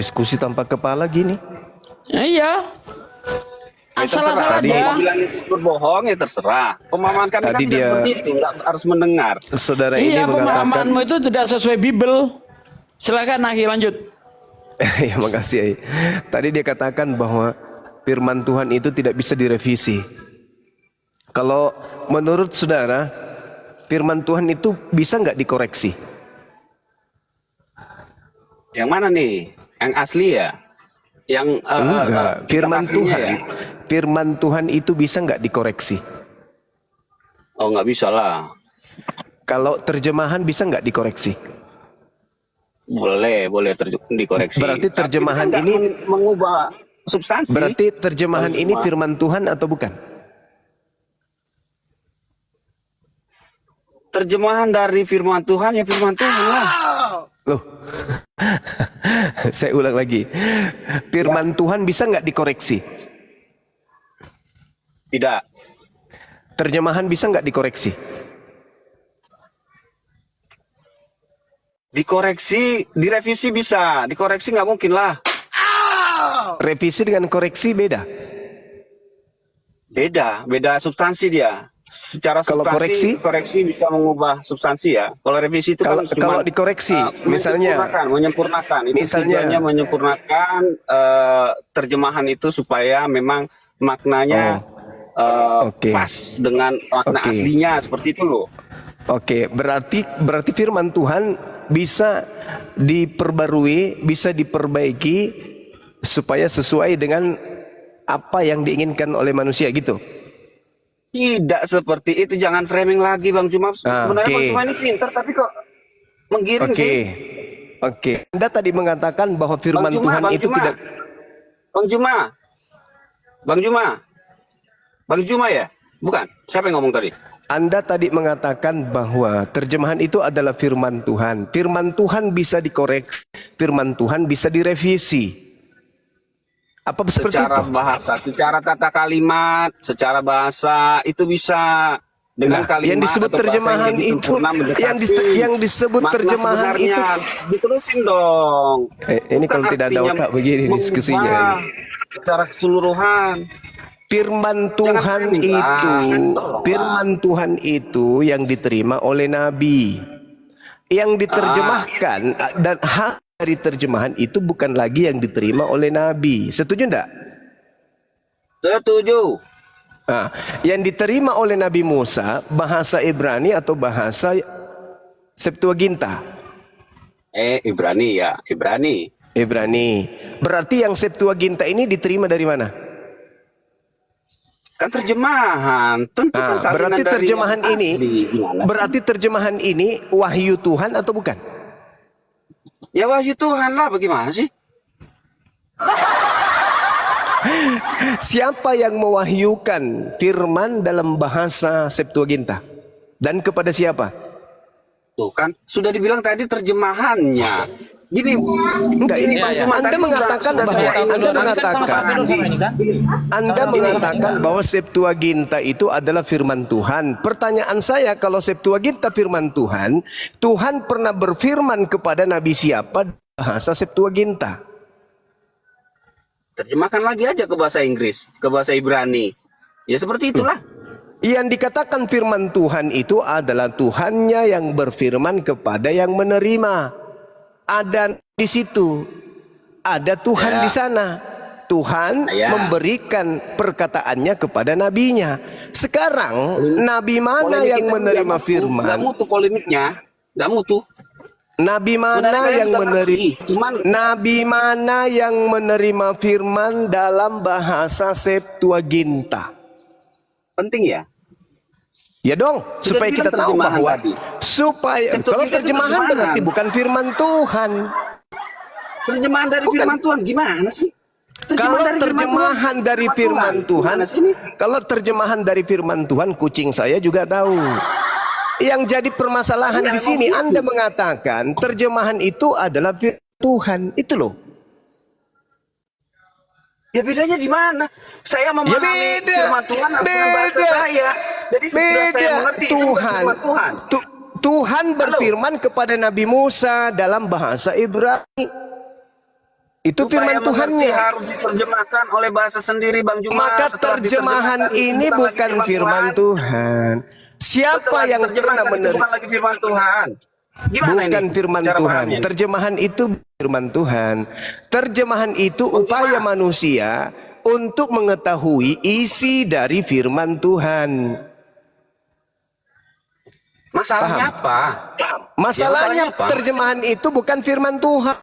Diskusi tanpa kepala gini. Iya. Asal-asal Tadi- aja. Mau bilang itu berbohong ya terserah. Pemahaman kami kan Tadi tidak dia- seperti itu, nggak harus mendengar. Saudara ini Iya, mengatakan, pemahamanmu itu tidak sesuai Bible. Silakan Aki lanjut. ya makasih Ai. Tadi dia katakan bahwa firman Tuhan itu tidak bisa direvisi. Kalau menurut saudara, firman Tuhan itu bisa nggak dikoreksi? Yang mana nih? Yang asli ya? Yang Enggak, kitab firman aslinya Tuhan, ya? firman Tuhan itu bisa nggak dikoreksi? Oh nggak bisa lah. Kalau terjemahan bisa nggak dikoreksi? Boleh dikoreksi. Berarti Tapi terjemahan kan nggak ini- mengubah substansi. Berarti terjemahan ini firman Tuhan atau bukan? terjemahan dari firman Tuhan ya firman Tuhan lah. Loh, saya ulang lagi. Firman Tuhan bisa nggak dikoreksi? Tidak. Terjemahan bisa nggak dikoreksi? Dikoreksi, direvisi bisa. Dikoreksi nggak mungkin lah. Revisi dengan koreksi beda. Beda substansi dia. Secara Kalau substansi, koreksi bisa mengubah substansi ya. Kalau revisi itu Kalau kan cuma kalau dikoreksi, misalnya, menyempurnakan. Itu misalnya- tujuannya menyempurnakan terjemahan itu supaya memang maknanya Oke. pas dengan makna Oke. aslinya seperti itu loh. Oke, berarti firman Tuhan bisa diperbarui, bisa diperbaiki supaya sesuai dengan apa yang diinginkan oleh manusia gitu. Tidak seperti itu, jangan framing lagi Bang Juma. Sebenarnya oke. Bang Juma ini pintar tapi kok menggiring Oke. sih. Oke. Anda tadi mengatakan bahwa firman Tuhan itu tidak Bang Juma. Bang Juma. Bang Juma ya? Bukan. Siapa yang ngomong tadi? Anda tadi mengatakan bahwa terjemahan itu adalah firman Tuhan. Firman Tuhan bisa dikoreksi, firman Tuhan bisa direvisi. Apa seperti Secara itu? bahasa, secara tata kalimat, secara bahasa itu bisa dengan Nah, kalimat yang disebut atau bahasa terjemahan jadi itu, sempurna mendekati yang disebut makna terjemahan sebenarnya. itu. Diterusin dong. Ini Bukan kalau tidak ada artinya otak begini mengubah diskusinya ini. secara keseluruhan. Firman Tuhan framing lah. itu, Tolonglah. firman Tuhan itu yang diterima oleh Nabi, yang diterjemahkan dan hak dari terjemahan itu bukan lagi yang diterima oleh Nabi. Setuju enggak? Setuju. Nah, yang diterima oleh Nabi Musa bahasa Ibrani atau bahasa Septuaginta? Ibrani ya, Ibrani. Ibrani. Berarti yang Septuaginta ini diterima dari mana? Kan terjemahan. Tentu kan salinan Berarti dari terjemahan yang ini, asli. Gimana? berarti terjemahan ini wahyu Tuhan atau bukan? Ya wahyu Tuhan lah, bagaimana sih? Siapa yang mewahyukan firman dalam bahasa Septuaginta? Dan kepada siapa? Tuh kan, sudah dibilang tadi terjemahannya. Gini, Enggak, ini Bang Iya, Juma, Anda tadi mengatakan sudah bahwa saya Anda udah mengatakan Anda mengatakan bahwa Septuaginta itu adalah firman Tuhan. Pertanyaan saya, kalau Septuaginta firman Tuhan, Tuhan pernah berfirman kepada Nabi siapa bahasa Septuaginta? terjemahkan lagi aja ke bahasa Inggris, ke bahasa Ibrani. Ya seperti itulah. Yang dikatakan firman Tuhan itu adalah Tuhannya yang berfirman kepada yang menerima. Ada di situ, ada Tuhan Ya. di sana. Tuhan Ya. memberikan perkataannya kepada nabinya. Sekarang nabi mana Polemik yang kita menerima nggak firman? mutu polemiknya, nggak mutu. Nabi mana Sebenarnya yang sudah menerima? ngerti, cuman Nabi mana yang menerima firman dalam bahasa Septuaginta? penting ya. Ya dong, Sudah supaya dibilang kita tahu terjemahan bahwa tadi. supaya Septuaginta kalau itu terjemahan terjemahan. berarti bukan firman Tuhan. Terjemahan dari Bukan. firman Tuhan gimana sih? Kalau terjemahan dari firman Tuhan, Gimana sih ini? kalau terjemahan dari firman Tuhan, kucing saya juga tahu. Yang jadi permasalahan Iya, di sini, emang Anda gitu. mengatakan terjemahan itu adalah firman Tuhan, itu loh. Ya bedanya di mana? Saya memahami beda. firman Tuhan dengan bahasa Beda. saya. Jadi setelah saya mengerti itu bukan firman Tuhan. Tuhan berfirman kepada Nabi Musa dalam bahasa Ibrani. Itu Supaya firman mengerti Tuhannya. harus diterjemahkan oleh bahasa sendiri, Bang Juma. Maka Setelah terjemahan diterjemahkan, itu ini bukan lagi firman Tuhan. Siapa Setelah yang pernah diterjemahkan itu menerima? bukan lagi firman Tuhan. Gimana Bukan ini firman cara Tuhan. pahamnya? Terjemahan itu firman Tuhan. Terjemahan itu upaya manusia untuk mengetahui isi dari firman Tuhan. Masalahnya Paham? apa? Masalahnya Ya, masalahnya apa? terjemahan itu bukan firman Tuhan.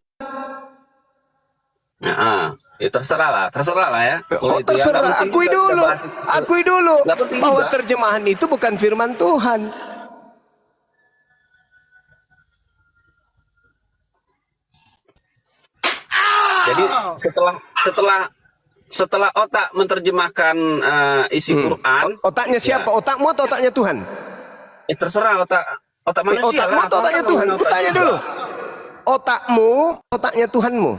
Ya terserah lah ya. Kalau Oh itu ya nggak terserah, penting akui juga kita dulu, bahas itu. akui dulu Nggak penting bahwa juga. terjemahan itu bukan firman Tuhan. Jadi setelah otak menerjemahkan isi Quran, Otaknya siapa? Otakmu atau otaknya Tuhan? terserah otak manusia Otakmu lah. atau otaknya Apa-apa Tuhan? ngomongin otak Kutanya juga. dulu. Otakmu, otaknya Tuhanmu.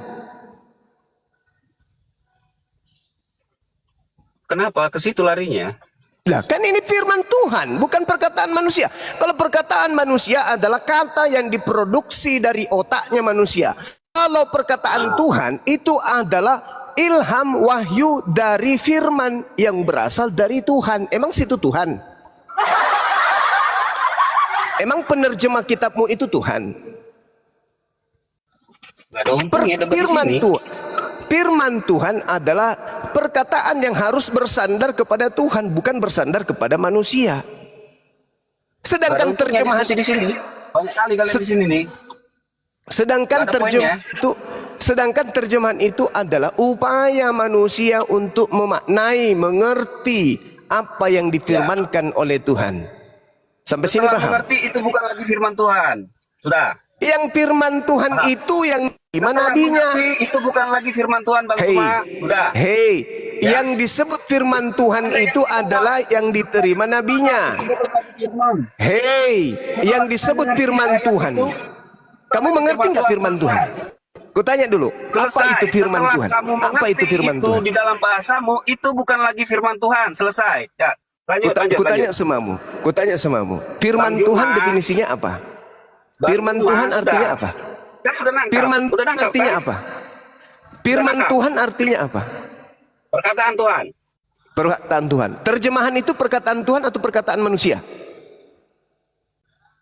Kenapa ke situ larinya? Lah kan ini firman Tuhan, bukan perkataan manusia. Kalau perkataan manusia adalah kata yang diproduksi dari otaknya manusia. Kalau perkataan Tuhan itu adalah ilham wahyu dari firman yang berasal dari Tuhan. Emang situ Tuhan? Emang penerjemah kitabmu itu Tuhan? Nggak ada untungnya debat di Firman sini. Tuhan. Firman Tuhan adalah perkataan yang harus bersandar kepada Tuhan, bukan bersandar kepada manusia. Nggak ada Sedangkan untungnya terjemahan diskusi di sini. Banyak kali kalian di sini nih. sedangkan Nggak ada poinnya. sedangkan terjemahan itu adalah upaya manusia untuk memaknai, mengerti apa yang difirmankan oleh Tuhan. Sampai sini Setelah paham? mengerti itu bukan lagi firman Tuhan. Sudah. Yang firman Tuhan itu yang gimana Setelah nabinya? mengerti itu bukan lagi firman Tuhan, Bang Hei, Juma. Sudah. hei, yang disebut firman Tuhan itu adalah yang diterima nabinya. Hei, yang disebut firman Tuhan. Kamu mengerti nggak firman Tuhan? Kutanya dulu, apa itu firman Setelah Tuhan? kamu Apa itu mengerti firman itu Tuhan? di dalam bahasamu itu bukan lagi firman Tuhan. Selesai. Ya, lanjut. Kutanya semamu, kutanya semamu. Firman Bang Juma. Tuhan definisinya apa? Bang Firman Juma, Tuhan sudah. artinya apa? Kan sudah nangkap. Firman Udah nangkap, artinya kan? apa? Firman nangkap. Tuhan artinya apa? Perkataan Tuhan. Perkataan Tuhan. Terjemahan itu perkataan Tuhan atau perkataan manusia?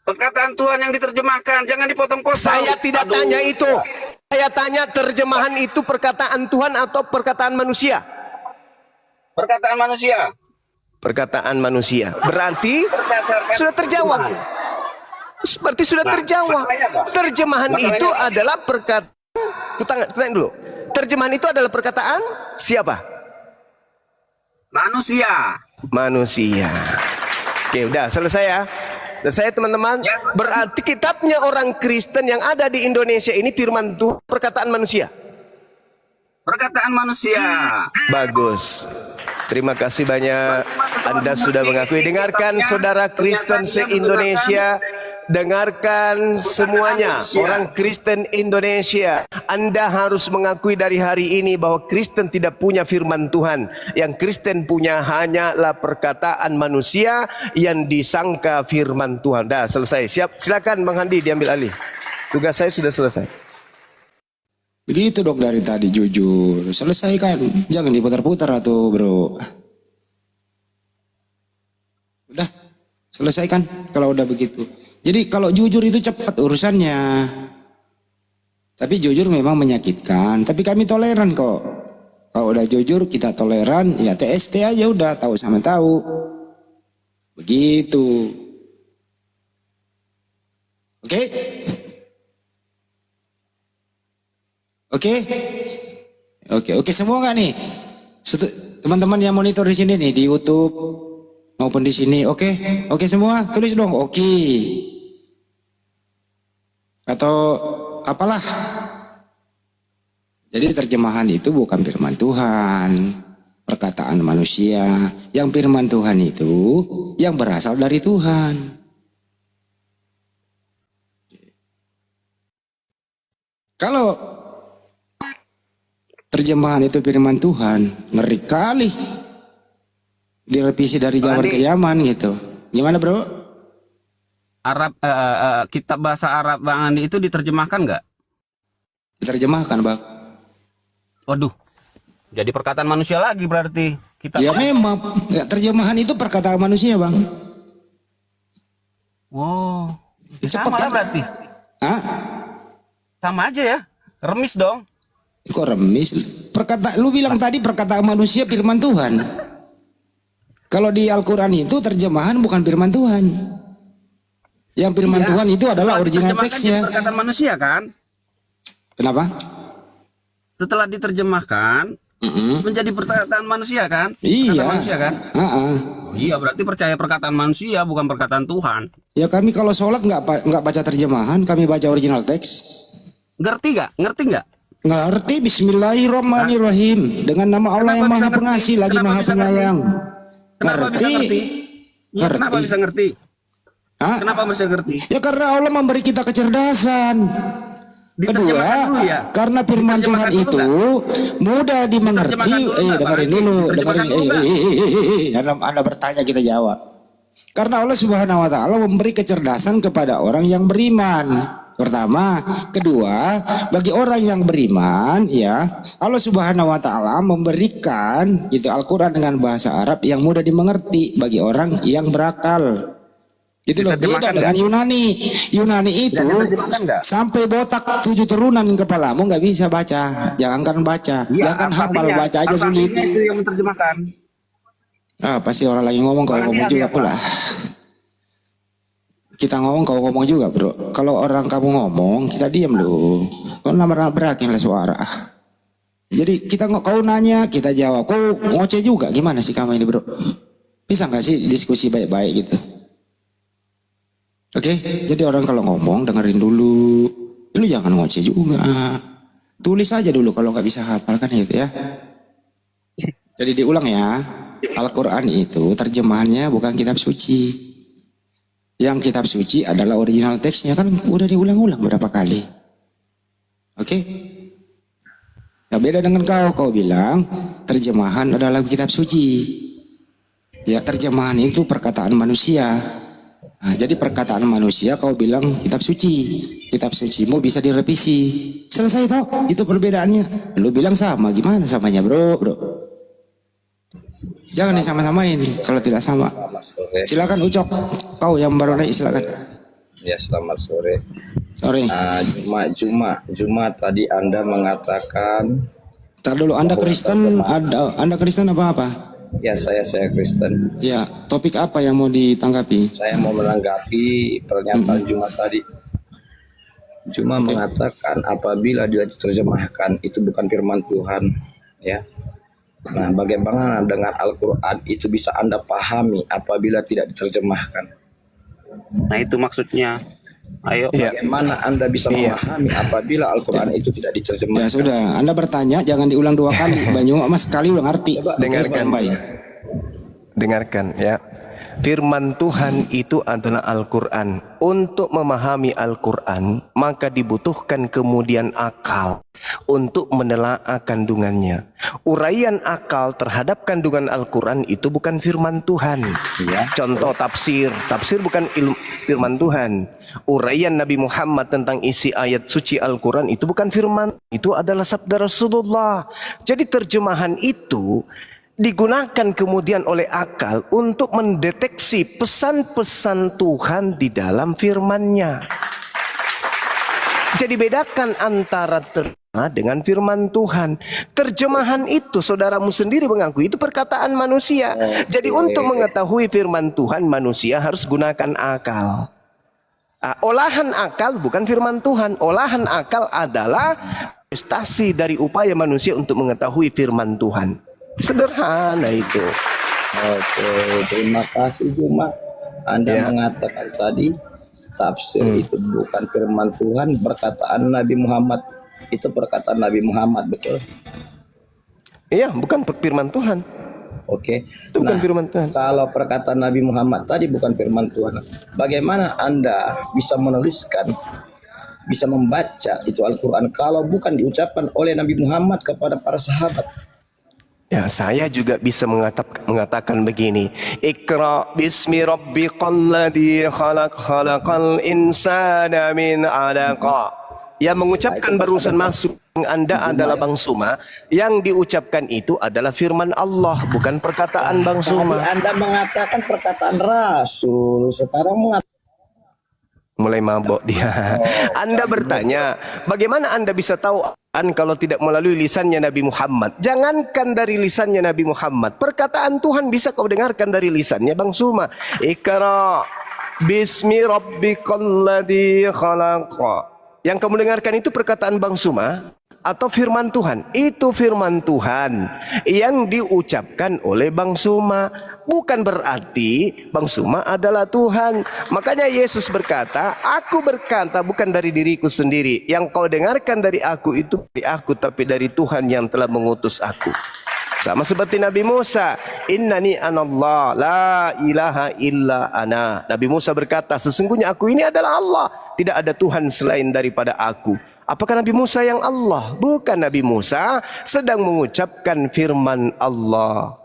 Perkataan Tuhan yang diterjemahkan, jangan dipotong-potong. Saya tidak Aduh. tanya itu. Saya tanya terjemahan itu perkataan Tuhan atau perkataan manusia? Perkataan manusia. Perkataan manusia. Berarti Berdasarkan sudah terjawab. Berarti sudah Nah, terjawab. masalahnya apa? Terjemahan Masalahnya itu apa? adalah perkataan. Kutanya dulu. Terjemahan itu adalah perkataan siapa? Manusia. Manusia. Oke, udah selesai ya. Selesai teman-teman. Ya, selesai. Berarti kitabnya orang Kristen yang ada di Indonesia ini firman Tuhan perkataan manusia. Perkataan manusia. Bagus. Terima kasih banyak. Anda sudah mengakui. Dengarkan saudara Kristen se-Indonesia. Dengarkan semuanya. Orang Kristen Indonesia. Anda harus mengakui dari hari ini bahwa Kristen tidak punya firman Tuhan. Yang Kristen punya hanyalah perkataan manusia yang disangka firman Tuhan. Dah selesai. Siap. Silakan Bang Handi diambil alih. Tugas saya sudah selesai. Begitu dong dari tadi, jujur. Selesaikan. Jangan diputar-putar atau bro. Udah, selesaikan kalau udah begitu. Jadi kalau jujur itu cepat urusannya. Tapi jujur memang menyakitkan. Tapi kami toleran kok. Kalau udah jujur kita toleran, ya TST aja udah, tahu sama tahu. Begitu. Oke? Oke, semua nggak nih? Teman-teman yang monitor di sini nih di YouTube maupun di sini, oke semua, tulis dong, oke. Atau apalah. Jadi terjemahan itu bukan firman Tuhan, perkataan manusia. Yang firman Tuhan itu yang berasal dari Tuhan. Kalau terjemahan itu firman Tuhan, ngeri kali. Direvisi dari zaman ke zaman gitu. Gimana bro? Arab kitab bahasa Arab Bang Andi itu diterjemahkan nggak? Diterjemahkan bang. Waduh, jadi perkataan manusia lagi berarti kita. Ya memang ya, terjemahan itu perkataan manusia, Bang. Oh, Cepet sama kan? lah berarti. Hah? Sama aja ya, remis dong. Kok remis? Lu bilang tadi perkataan manusia firman Tuhan. Kalau di Al-Quran itu terjemahan bukan firman Tuhan. Yang firman Iya, Tuhan itu adalah setelah original diterjemahkan teksnya. jadi perkataan manusia kan? Kenapa? Setelah diterjemahkan menjadi perkataan manusia kan? Iya. Perkataan manusia kan? Ah. Iya, berarti percaya perkataan manusia bukan perkataan Tuhan. Ya kami kalau sholat nggak baca terjemahan, kami baca original teks. Ngerti nggak? Ngerti nggak? Ngerti Bismillahirrahmanirrahim dengan nama Allah yang Kenapa Maha bisa Pengasih ngerti? lagi Kenapa Maha bisa Penyayang. Kenapa bisa ngerti? Ya, Ngerti. kenapa bisa ngerti? Hah? Kenapa bisa ngerti? Ya karena Allah memberi kita kecerdasan. Kedua, Diterjemahkan dulu ya? karena firman Tuhan Diterjemahkan dulu itu mudah dimengerti. Diterjemahkan dulu nggak, Dengerin Pak? dulu, Diterjemahkan dulu nggak? Anda bertanya kita jawab. Karena Allah Subhanahu wa taala memberi kecerdasan kepada orang yang beriman. Pertama, kedua, bagi orang yang beriman ya, Allah Subhanahu wa taala memberikan itu Al-Qur'an dengan bahasa Arab yang mudah dimengerti bagi orang yang berakal. Itu loh beda dengan Yunani. Yunani itu sampai botak 7 turunan kepalamu nggak bisa baca. Jangankan baca, jangan hafal, baca aja sulit. Itu yang menerjemahkan. Ah, pasti orang lagi ngomong kau ngomong juga pula. Kita ngomong kau ngomong juga, Bro. Kalau orang kamu ngomong, kita diam loh. Kau nabrak-nabrakin lah suara. Jadi kita kau nanya, kita jawab. Kau ngoceh juga, gimana sih kamu ini, Bro? Bisa nggak sih diskusi baik-baik gitu? Oke, jadi orang kalau ngomong dengerin dulu. Lu jangan ngoceh juga. Tulis aja dulu kalau nggak bisa hafal kan gitu ya. Jadi diulang ya. Al-Quran itu terjemahannya bukan kitab suci. Yang kitab suci adalah original teksnya kan udah diulang-ulang berapa kali. Oke? Nah, beda dengan kau bilang terjemahan adalah kitab suci. Ya terjemahan itu perkataan manusia. Nah, jadi perkataan manusia kau bilang kitab suci. Kitab sucimu bisa direvisi. Selesai toh? Itu perbedaannya. Lu bilang sama, gimana samanya, Bro? Jangan disama-samain kalau tidak sama. Silakan Ucok, kau yang baru naik silakan. Ya, selamat sore. Sore. Juma tadi Anda mengatakan. Tar dulu, Anda Kristen, Anda Kristen apa? Ya, saya Kristen. Ya, topik apa yang mau ditanggapi? Saya mau menanggapi pernyataan Juma tadi. Juma mengatakan apabila dia diterjemahkan itu bukan firman Tuhan, ya. Nah, bagaimana dengan Al-Quran itu bisa Anda pahami apabila tidak diterjemahkan? Nah, itu maksudnya. Ayo, bagaimana Anda bisa memahami apabila Al-Quran itu tidak Ya diterjemahkan? sudah, Anda bertanya jangan diulang 2 kali. Banyu Mas sekali udah ngerti. Dengarkan. Dengarkan ya. Firman Tuhan itu adalah Al-Quran. Untuk memahami Al-Quran, maka dibutuhkan kemudian akal untuk menelaah kandungannya. Uraian akal terhadap kandungan Al-Quran itu bukan firman Tuhan. Ya. Contoh tafsir. Tafsir bukan firman Tuhan. Uraian Nabi Muhammad tentang isi ayat suci Al-Quran itu bukan firman. Itu adalah sabda Rasulullah. Jadi terjemahan itu digunakan kemudian oleh akal untuk mendeteksi pesan-pesan Tuhan di dalam firman-Nya. Jadi bedakan antara terjemah dengan firman Tuhan. Terjemahan itu saudaramu sendiri mengaku itu perkataan manusia. Jadi untuk mengetahui firman Tuhan manusia harus gunakan akal. Olahan akal bukan firman Tuhan. Olahan akal adalah prestasi dari upaya manusia untuk mengetahui firman Tuhan. Sederhana itu. Oke, terima kasih Juma. Anda mengatakan tadi tafsir itu bukan firman Tuhan, perkataan Nabi Muhammad. Itu perkataan Nabi Muhammad, betul? Iya, bukan firman Tuhan. Oke. Itu bukan firman Tuhan. Kalau perkataan Nabi Muhammad tadi bukan firman Tuhan, bagaimana Anda bisa menuliskan, bisa membaca itu Al-Quran kalau bukan diucapkan oleh Nabi Muhammad kepada para sahabat? Ya, saya juga bisa mengatakan begini. Iqra bismi rabbikal ladzi khalaq khalaqal insana min 'alaqa. Yang mengucapkan barusan masuk Anda adalah Bang Suma. Yang diucapkan itu adalah firman Allah, bukan perkataan Bang Tadi Suma. Anda mengatakan perkataan Rasul, sekarang mengatakan Mulai mabok dia. Anda bertanya, bagaimana Anda bisa tahu kalau tidak melalui lisannya Nabi Muhammad? Jangankan dari lisannya Nabi Muhammad, perkataan Tuhan bisa kau dengarkan dari lisannya Bang Suma. Iqra bismi rabbikal ladzi khalaqa. Yang kamu dengarkan itu perkataan Bang Suma atau firman Tuhan? Itu firman Tuhan yang diucapkan oleh Bang Suma. Bukan berarti Bang Suma adalah Tuhan. Makanya Yesus berkata, aku berkata bukan dari diriku sendiri. Yang kau dengarkan dari aku itu dari aku, tapi dari Tuhan yang telah mengutus aku. Sama seperti Nabi Musa, innani anallah la ilaha illa ana. Nabi Musa berkata, sesungguhnya aku ini adalah Allah, tidak ada Tuhan selain daripada aku. Apakah Nabi Musa yang Allah? Bukan, Nabi Musa sedang mengucapkan firman Allah.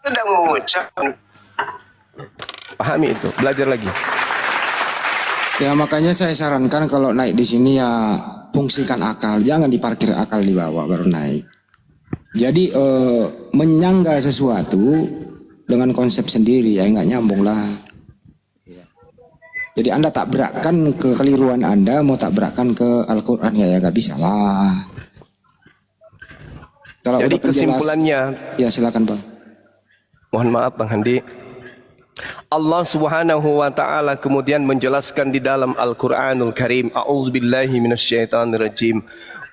Sedang mengucapkan. Pahami itu, belajar lagi. Ya makanya saya sarankan kalau naik di sini ya fungsikan akal, jangan diparkir akal di bawah baru naik. Jadi menyangga sesuatu dengan konsep sendiri ya nggak nyambung lah. Jadi Anda tabrakkan kekeliruan Anda, mau tabrakkan ke Al-Quran ya nggak bisa lah. Kalau jadi udah penjelas, kesimpulannya, ya silakan Bang. mohon maaf Bang Handi. Allah Subhanahu wa taala kemudian menjelaskan di dalam Al-Qur'anul Karim, a'udzubillahi minasyaitonirrajim.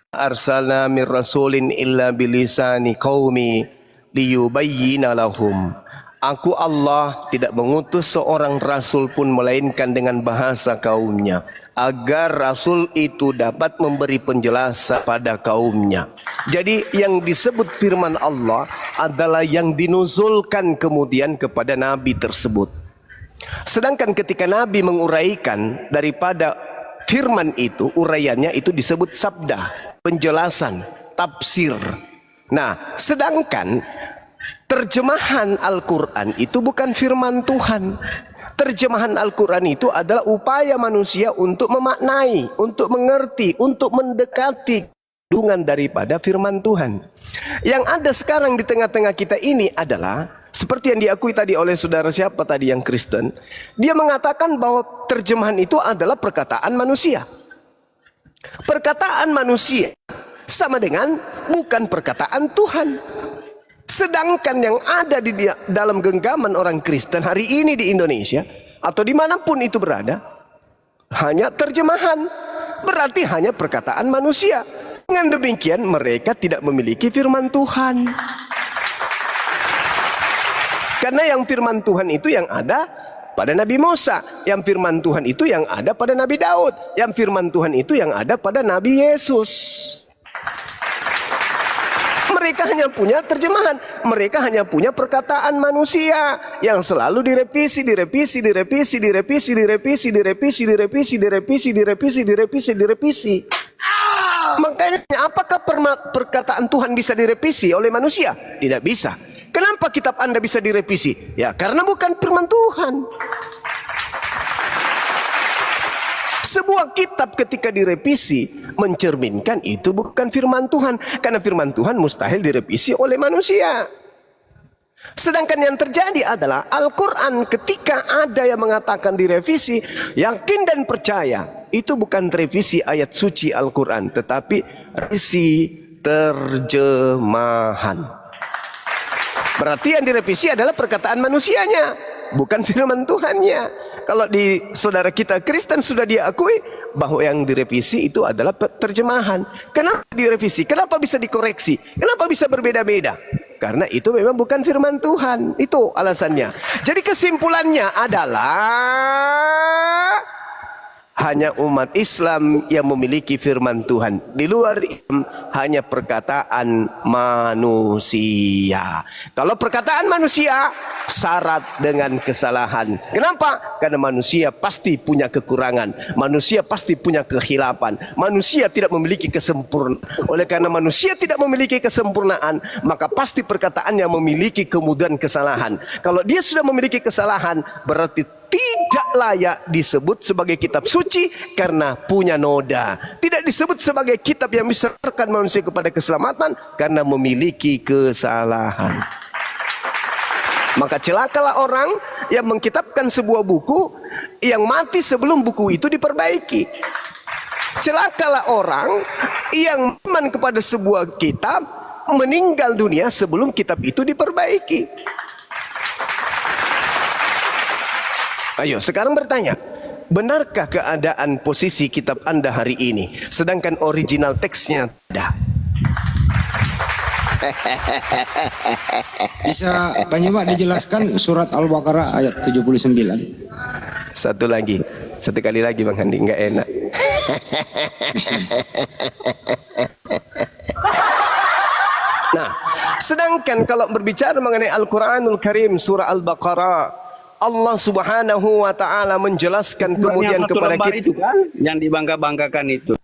Arsalna mir rasulin illa bilisani qaumi liyubayyina lahum. Aku Allah tidak mengutus seorang rasul pun melainkan dengan bahasa kaumnya, agar rasul itu dapat memberi penjelasan pada kaumnya. Jadi yang disebut firman Allah adalah yang dinuzulkan kemudian kepada nabi tersebut. Sedangkan ketika nabi menguraikan daripada firman itu, uraiannya itu disebut sabda, penjelasan, tafsir. Nah, sedangkan terjemahan Al-Quran itu bukan firman Tuhan. Terjemahan Al-Quran itu adalah upaya manusia untuk memaknai, untuk mengerti, untuk mendekati kandungan daripada firman Tuhan. Yang ada sekarang di tengah-tengah kita ini adalah seperti yang diakui tadi oleh saudara siapa tadi yang Kristen. Dia mengatakan bahwa terjemahan itu adalah perkataan manusia. Perkataan manusia sama dengan bukan perkataan Tuhan. Sedangkan yang ada di dalam genggaman orang Kristen hari ini di Indonesia atau dimanapun itu berada, hanya terjemahan. Berarti hanya perkataan manusia. Dengan demikian mereka tidak memiliki firman Tuhan. Karena yang firman Tuhan itu yang ada pada Nabi Musa, yang firman Tuhan itu yang ada pada Nabi Daud, yang firman Tuhan itu yang ada pada Nabi Yesus. Mereka hanya punya terjemahan, mereka hanya punya perkataan manusia yang selalu direvisi. Makanya apakah perkataan Tuhan bisa direvisi oleh manusia? Tidak bisa. Kenapa kitab Anda bisa direvisi? Ya karena bukan firman Tuhan. Sebuah kitab ketika direvisi mencerminkan itu bukan firman Tuhan, karena firman Tuhan mustahil direvisi oleh manusia. Sedangkan yang terjadi adalah Al-Quran ketika ada yang mengatakan direvisi, yakin dan percaya itu bukan revisi ayat suci Al-Quran, tetapi revisi terjemahan. Berarti yang direvisi adalah perkataan manusianya, bukan firman Tuhannya. Kalau di saudara kita Kristen sudah diakui bahwa yang direvisi itu adalah terjemahan. Kenapa direvisi? Kenapa bisa dikoreksi? Kenapa bisa berbeda-beda? Karena itu memang bukan firman Tuhan. Itu alasannya. Jadi kesimpulannya adalah hanya umat Islam yang memiliki firman Tuhan. Di luar Islam hanya perkataan manusia. Kalau perkataan manusia syarat dengan kesalahan. Kenapa? Karena manusia pasti punya kekurangan. Manusia pasti punya kehilapan. Manusia tidak memiliki kesempurnaan. Oleh karena manusia tidak memiliki kesempurnaan, maka pasti perkataannya memiliki kemudahan kesalahan. Kalau dia sudah memiliki kesalahan, berarti tidak layak disebut sebagai kitab suci karena punya noda. Tidak disebut sebagai kitab yang bisa mengantarkan manusia kepada keselamatan karena memiliki kesalahan. Maka celakalah orang yang mengkitabkan sebuah buku yang mati sebelum buku itu diperbaiki. Celakalah orang yang beriman kepada sebuah kitab meninggal dunia sebelum kitab itu diperbaiki. Ayo sekarang bertanya, benarkah keadaan posisi kitab Anda hari ini sedangkan original teksnya tidak? Bisa Bang Juma dijelaskan surat Al-Baqarah ayat 79? Satu kali lagi Bang Handi, nggak enak. Nah, sedangkan kalau berbicara mengenai Al-Quranul Karim surah Al-Baqarah, Allah Subhanahu wa taala menjelaskan kemudian kepada kita itu kan yang dibangga-banggakan itu.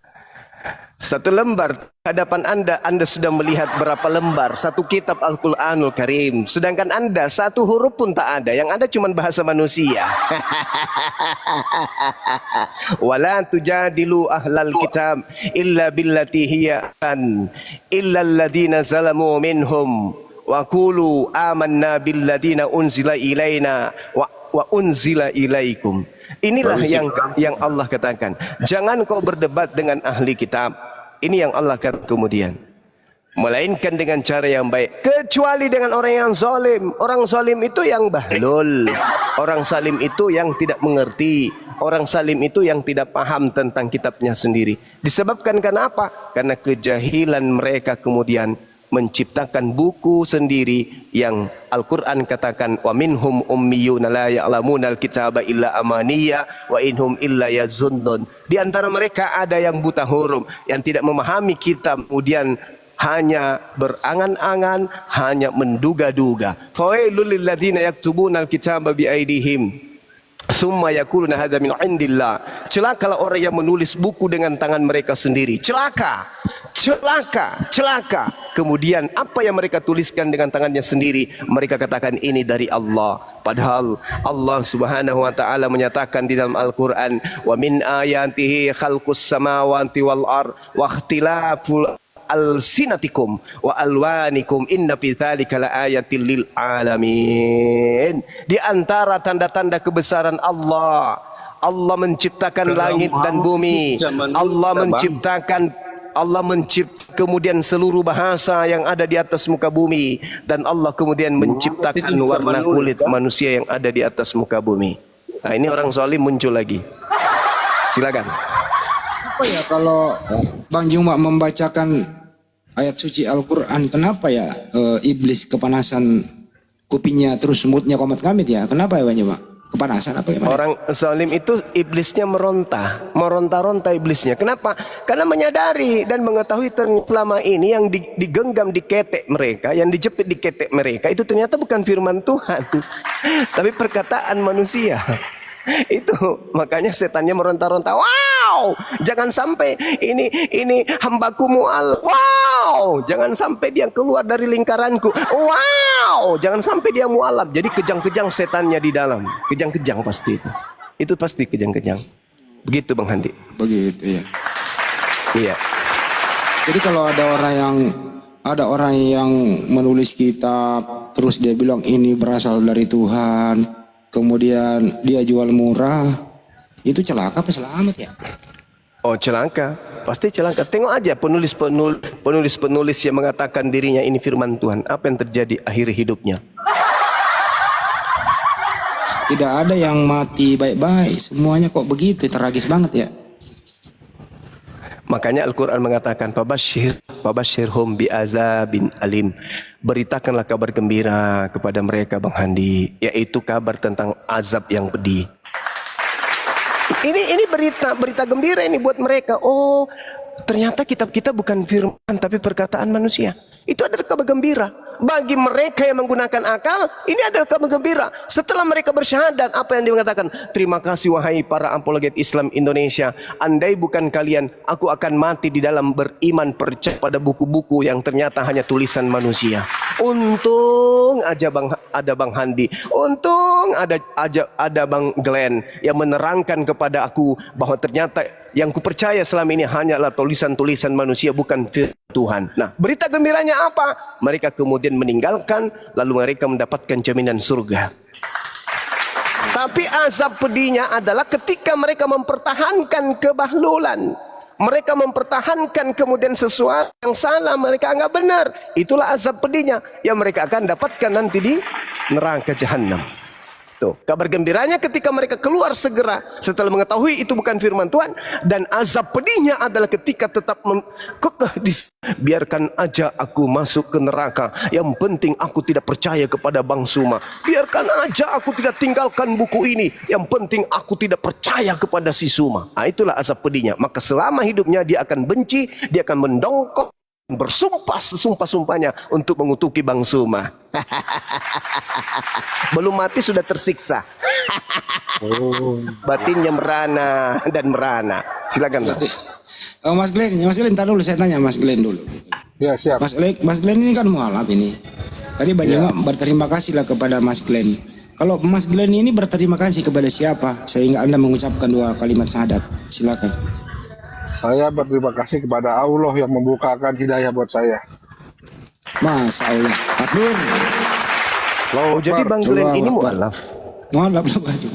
satu lembar hadapan Anda sudah melihat berapa lembar satu kitab Al-Quranul Karim, sedangkan Anda satu huruf pun tak ada, yang ada cuma bahasa manusia. Wala tujadilu ahlal kitab illa billati hiya an illa alladhina zalamu minhum wa qulu amanna billadina unzila ilaina wa unzila ilaikum. Inilah yang Allah katakan, jangan kau berdebat dengan ahli kitab. Ini yang Allah katakan kemudian, melainkan dengan cara yang baik, kecuali dengan orang yang zalim. Orang zalim itu yang bahlul, orang zalim itu yang tidak mengerti, orang zalim itu yang tidak paham tentang kitabnya sendiri. Disebabkan karena apa? Karena kejahilan mereka kemudian menciptakan buku sendiri yang Al-Quran katakan wa minhum ummiyuna la ya'lamuna al-kitaba illa amaniya wa inhum illa yazunnun. Di antara mereka ada yang buta huruf, yang tidak memahami kitab, kemudian hanya berangan-angan, hanya menduga-duga. Fawailul lil ladzina yaktubuna al-kitaba bi aydihim summa yaquluna hadza min indillah. Celakalah orang yang menulis buku dengan tangan mereka sendiri. Celaka. Kemudian apa yang mereka tuliskan dengan tangannya sendiri, mereka katakan ini dari Allah. Padahal Allah Subhanahu wa taala menyatakan di dalam Al-Qur'an, wa min ayatihi khalqus samawati wal ard wa ikhtilaful alsinatikum wa alwanikum inna fi dzalika laayatil lil alamin. Di antara tanda-tanda kebesaran Allah menciptakan langit dan bumi. Allah menciptakan kemudian seluruh bahasa yang ada di atas muka bumi, dan Allah kemudian menciptakan warna kulit manusia yang ada di atas muka bumi. Nah, ini orang zalim muncul lagi. Silakan. Apa ya kalau Bang Juma membacakan ayat suci Al-Quran, kenapa ya iblis kepanasan kupingnya terus moodnya komat kamit ya? Kenapa ya Bang Juma? Kepanasan apa gimana? Orang zalim itu iblisnya meronta-ronta iblisnya. Kenapa? Karena menyadari dan mengetahui selama ini yang digenggam di ketek mereka, yang dijepit di ketek mereka itu ternyata bukan firman Tuhan, tapi perkataan manusia. Itu makanya setannya meronta-ronta. Wow, jangan sampai ini hambaku mu'al. Wow, jangan sampai dia keluar dari lingkaranku. Wow, jangan sampai dia mu'alaf. Jadi kejang-kejang setannya di dalam. Kejang-kejang pasti itu. Itu pasti kejang-kejang. Begitu Bang Handi. Begitu ya. Iya. Jadi kalau ada orang yang menulis kitab terus dia bilang ini berasal dari Tuhan, kemudian dia jual murah, itu celaka apa selamat ya? Oh, celaka, pasti celaka. Tengok aja penulis yang mengatakan dirinya ini firman Tuhan, apa yang terjadi akhir hidupnya? Tidak ada yang mati baik-baik, semuanya kok begitu, tragis banget ya. Makanya Al-Quran mengatakan Fabashirhum bi'azabin alim. Beritakanlah kabar gembira kepada mereka Bang Handi, yaitu kabar tentang azab yang pedih. Ini berita gembira ini buat mereka. Oh, ternyata kitab kita bukan firman tapi perkataan manusia. Itu adalah kabar gembira. Bagi mereka yang menggunakan akal, ini adalah kabar gembira. Setelah mereka bersyahadat, apa yang dia mengatakan? Terima kasih wahai para apologet Islam Indonesia. Andai bukan kalian, aku akan mati di dalam beriman percaya pada buku-buku yang ternyata hanya tulisan manusia. Untung aja ada Bang Handi, untung ada Bang Glenn yang menerangkan kepada aku bahwa ternyata yang kupercaya selama ini hanyalah tulisan-tulisan manusia, bukan firman Tuhan. Nah, berita gembiranya apa? Mereka kemudian meninggalkan, lalu mereka mendapatkan jaminan surga. Tapi azab pedihnya adalah ketika mereka mempertahankan kebahlulan. Mereka mempertahankan kemudian sesuatu yang salah, mereka anggap benar. Itulah azab pedihnya yang mereka akan dapatkan nanti di neraka jahanam. Tuh, kabar gembiranya ketika mereka keluar segera setelah mengetahui itu bukan firman Tuhan, dan azab pedihnya adalah ketika tetap kekeh biarkan aja aku masuk ke neraka, yang penting aku tidak percaya kepada Bang Suma, biarkan aja aku tidak tinggalkan buku ini, yang penting aku tidak percaya kepada si Suma. Nah, itulah azab pedihnya. Maka selama hidupnya dia akan benci, dia akan mendongkok, bersumpah sesumpah-sumpahnya untuk mengutuki Bang Suma. Belum mati sudah tersiksa. Batinnya merana dan merana. Silakan Bang. Oh, Mas Glenn, ntar dulu saya tanya Mas Glenn dulu. Ya, siap. Mas Glenn ini kan mualaf ini. Tadi banyak berterima kasih lah kepada Mas Glenn. Kalau Mas Glenn ini berterima kasih kepada siapa sehingga Anda mengucapkan 2 kalimat syahadat? Silakan. Saya berterima kasih kepada Allah yang membukakan hidayah buat saya. Masya Allah. Takbir. Oh, jadi Bang Glenn ini mualaf. Mualaf lah baju.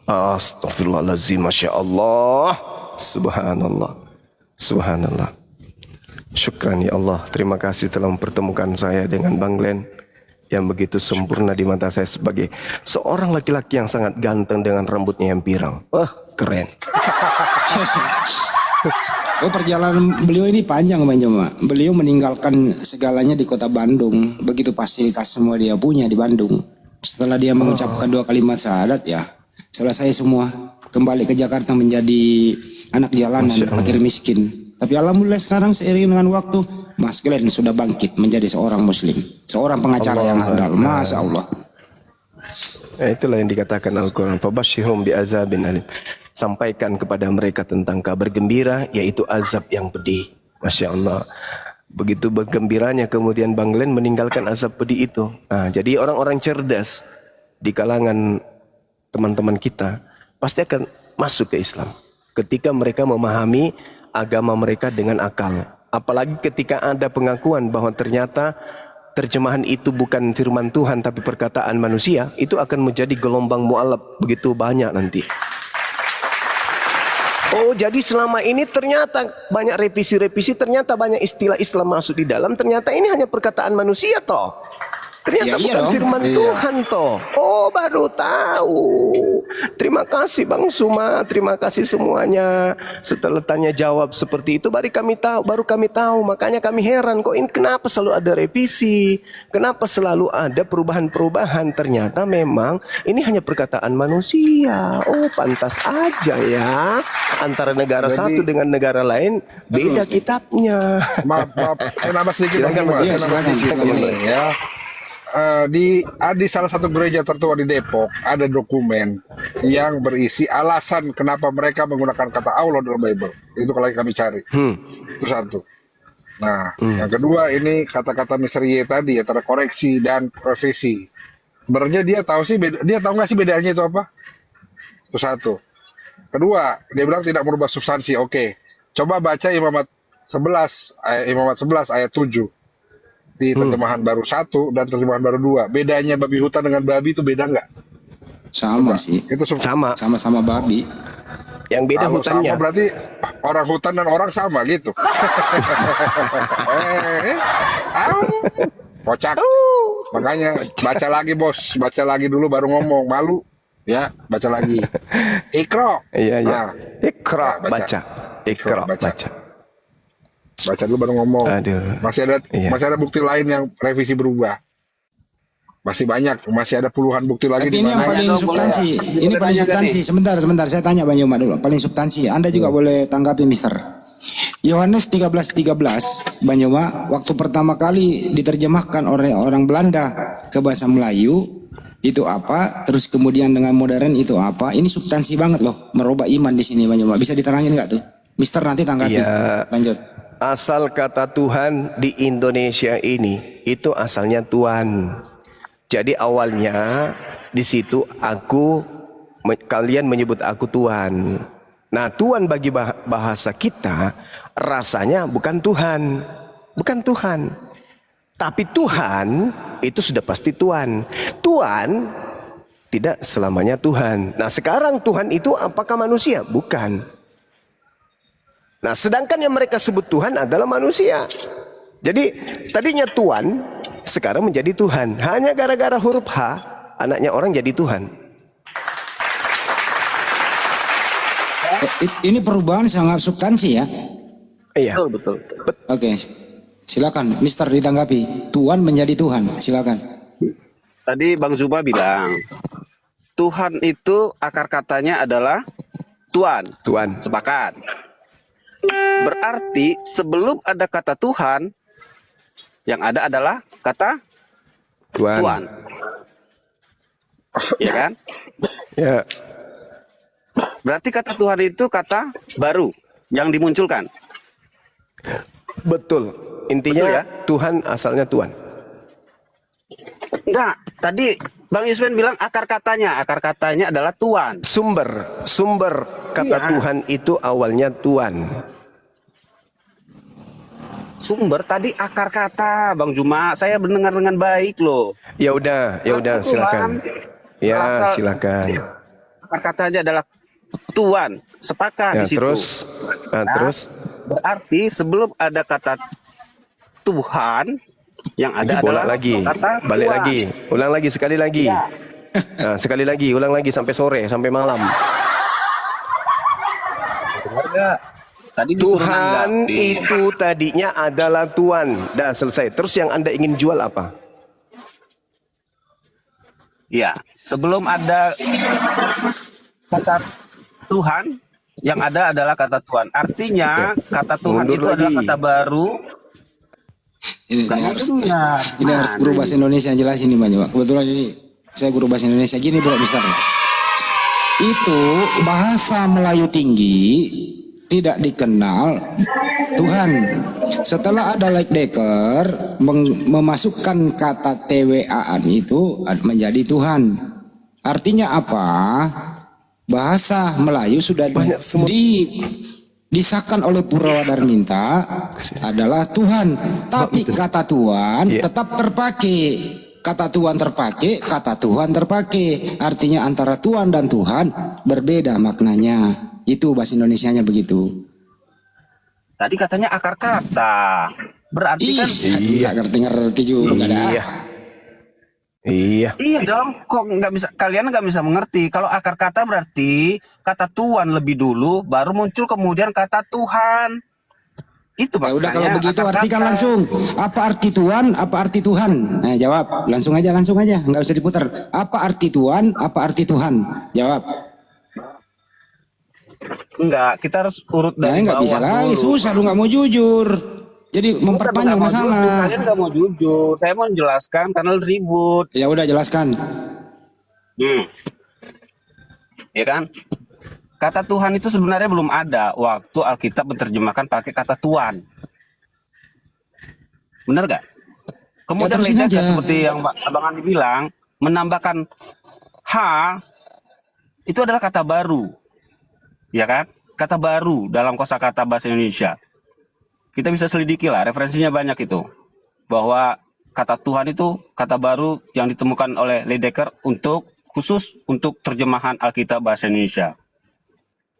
Astagfirullahaladzim, Masya Allah. Subhanallah. Subhanallah. Syukran ya Allah. Terima kasih telah mempertemukan saya dengan Bang Glenn yang begitu sempurna di mata saya sebagai seorang laki-laki yang sangat ganteng dengan rambutnya yang pirang. Wah, keren. Oh, perjalanan beliau ini panjang Bang Joma. Beliau meninggalkan segalanya di kota Bandung. Begitu fasilitas semua dia punya di Bandung. Setelah dia mengucapkan 2 kalimat syahadat, ya selesai semua. Kembali ke Jakarta menjadi anak jalanan, fakir miskin. Tapi alhamdulillah sekarang seiring dengan waktu, Mas Glenn sudah bangkit menjadi seorang muslim, seorang pengacara yang handal. Masya Allah. Itulah yang dikatakan Al-Quran. Fabashshirhum bi'azabin alim. Sampaikan kepada mereka tentang kabar gembira, yaitu azab yang pedih. Masya Allah. Begitu bergembiranya kemudian Bang Glenn meninggalkan azab pedih itu. Nah, jadi orang-orang cerdas di kalangan teman-teman kita pasti akan masuk ke Islam ketika mereka memahami agama mereka dengan akal. Apalagi ketika ada pengakuan bahwa ternyata terjemahan itu bukan firman Tuhan tapi perkataan manusia, itu akan menjadi gelombang mu'alaf begitu banyak nanti. Oh, jadi selama ini ternyata banyak revisi-revisi, ternyata banyak istilah Islam masuk di dalam, ternyata ini hanya perkataan manusia toh. Ternyata bukan firman Tuhan toh. Oh, baru tahu. Terima kasih Bang Suma, terima kasih semuanya. Setelah tanya jawab seperti itu baru kami tahu. Makanya kami heran kok ini kenapa selalu ada revisi, kenapa selalu ada perubahan-perubahan. Ternyata memang ini hanya perkataan manusia. Oh, pantas aja ya. Antara negara satu dengan negara lain beda kitabnya. Maaf, saya nambah sedikit. Silakan, Bang. Saya nambah sedikit ya. Di salah satu gereja tertua di Depok ada dokumen yang berisi alasan kenapa mereka menggunakan kata Allah dalam Bible. Itu kalau kami cari. Itu satu. Nah, yang kedua ini kata-kata Mr. Y tadi antara koreksi dan revisi. Sebenarnya dia tahu nggak sih bedanya itu apa? Itu satu. Kedua, dia bilang tidak merubah substansi. Oke. Coba baca Imamat 11 ayat 7. Di terjemahan baru 1 dan terjemahan baru 2. Bedanya babi hutan dengan babi itu beda nggak? Sama sih. Itu Sama babi. yang beda kalau hutannya. sama berarti orang hutan dan orang sama gitu. Kocak. Makanya baca lagi bos, baca lagi dulu baru ngomong. Malu ya, baca lagi. Ikro. Iya. Nah, Ikra baca. Ikra baca. baca. Baca dulu baru ngomong. Aduh. Masih ada bukti lain yang revisi berubah. Masih banyak, masih ada puluhan bukti lagi. Tapi ini yang paling substansi. Ini paling substansi. Sebentar, saya tanya Bang Yoma dulu. Paling substansi. Anda juga boleh tanggapi, Mister. Yohanes 13:13, Bang Yoma, waktu pertama kali diterjemahkan oleh orang Belanda ke bahasa Melayu, itu apa? Terus kemudian dengan modern itu apa? Ini substansi banget loh, merubah iman di sini, Bang Yoma. Bisa diterangin nggak tuh? Mister nanti tanggapi. Iya. Lanjut. asal kata Tuhan di Indonesia ini itu asalnya Tuhan. Jadi awalnya di situ kalian menyebut aku Tuhan. Nah, Tuhan bagi bahasa kita rasanya bukan Tuhan, bukan Tuhan. Tapi Tuhan itu sudah pasti Tuhan. Tuhan tidak selamanya Tuhan. Nah, sekarang Tuhan itu apakah manusia? Bukan. Nah, sedangkan yang mereka sebut Tuhan adalah manusia. Jadi tadinya Tuhan, sekarang menjadi Tuhan. Hanya gara-gara huruf H, anaknya orang jadi Tuhan. Ini perubahan sangat substansi ya. Iya. Betul. Oke, silakan Mister ditanggapi. Tuhan menjadi Tuhan, silakan. Tadi Bang Zuma bilang Tuhan itu akar katanya adalah Tuhan. Tuhan. Sepakat. Berarti sebelum ada kata Tuhan, yang ada adalah kata Tuhan. Tuhan. Iya kan? Ya. Berarti kata Tuhan itu kata baru yang dimunculkan. Betul. Intinya Betul ya? Tuhan asalnya Tuhan. Enggak, tadi Bang Yusman bilang akar katanya adalah Tuhan. Sumber kata Iya. Tuhan itu awalnya Tuhan. Sumber tadi akar kata, Bang Juma. Saya mendengar dengan baik loh. Ya udah, Tuhan, silakan. Ya, asal- silakan. Akar katanya adalah Tuhan. Sepakat Ya, di situ. terus Berarti sebelum ada kata Tuhan, yang ada dibolak adalah lagi, kata balik Tuhan. lagi, ulang lagi sekali lagi. Ya. Nah, sekali lagi, ulang lagi sampai sore, sampai malam. Dengar nggak? Tadi disuruh Tuhan nanggapi. itu tadinya adalah Tuhan. Dah selesai. Terus yang Anda ingin jual apa? Ya, sebelum ada kata Tuhan, yang ada adalah kata Tuhan. Artinya kata Tuhan Mundur itu adalah lagi. kata baru. Ini Nggak harus, benar. ini harus guru bahasa Indonesia yang jelas ini banyak. Kebetulan ini saya guru bahasa Indonesia. Gini bro Mister. Itu bahasa Melayu tinggi tidak dikenal Tuhan. Setelah ada Leckdecker memasukkan kata TWA-an itu menjadi Tuhan. Artinya apa? Bahasa Melayu sudah Banyak semua. disahkan oleh Purwadarminta adalah Tuhan. Tapi kata Tuhan Iya. tetap terpakai. Kata Tuhan terpakai, kata Tuhan terpakai. Artinya antara Tuhan dan Tuhan berbeda maknanya. Itu bahasa Indonesianya begitu. Tadi katanya akar kata. Berarti kan Nggak ngerti-ngerti juga dah. Iya. Iya. iya dong. Kok nggak bisa? Kalian nggak bisa mengerti. Kalau akar kata berarti kata Tuhan lebih dulu, baru muncul kemudian kata Tuhan. Itu Ya udah kalau maknanya begitu akar artikan kata. langsung. Apa arti Tuhan? Apa arti Tuhan? Nah jawab. Langsung aja. Nggak usah diputar. Apa arti Tuhan? Apa arti Tuhan? Jawab. Enggak, kita harus urut Nah dari nggak bawah bisa lagi. dulu. Susah lu nggak mau jujur. Jadi memperpanjang Bukan nggak mau jujur, masalah. kalian nggak mau jujur. Saya mau menjelaskan karena ribut. Ya udah jelaskan. Ya kan? Kata Tuhan itu sebenarnya belum ada waktu Alkitab menerjemahkan pakai kata Tuhan. Benar gak? Kemudian terusin Leckdecker aja. seperti yang Abang Andi bilang, menambahkan H itu adalah kata baru. Ya kan? Kata baru dalam kosakata bahasa Indonesia. Kita bisa selidiki lah, referensinya banyak itu. Bahwa kata Tuhan itu kata baru yang ditemukan oleh Leckdecker khusus untuk terjemahan Alkitab bahasa Indonesia.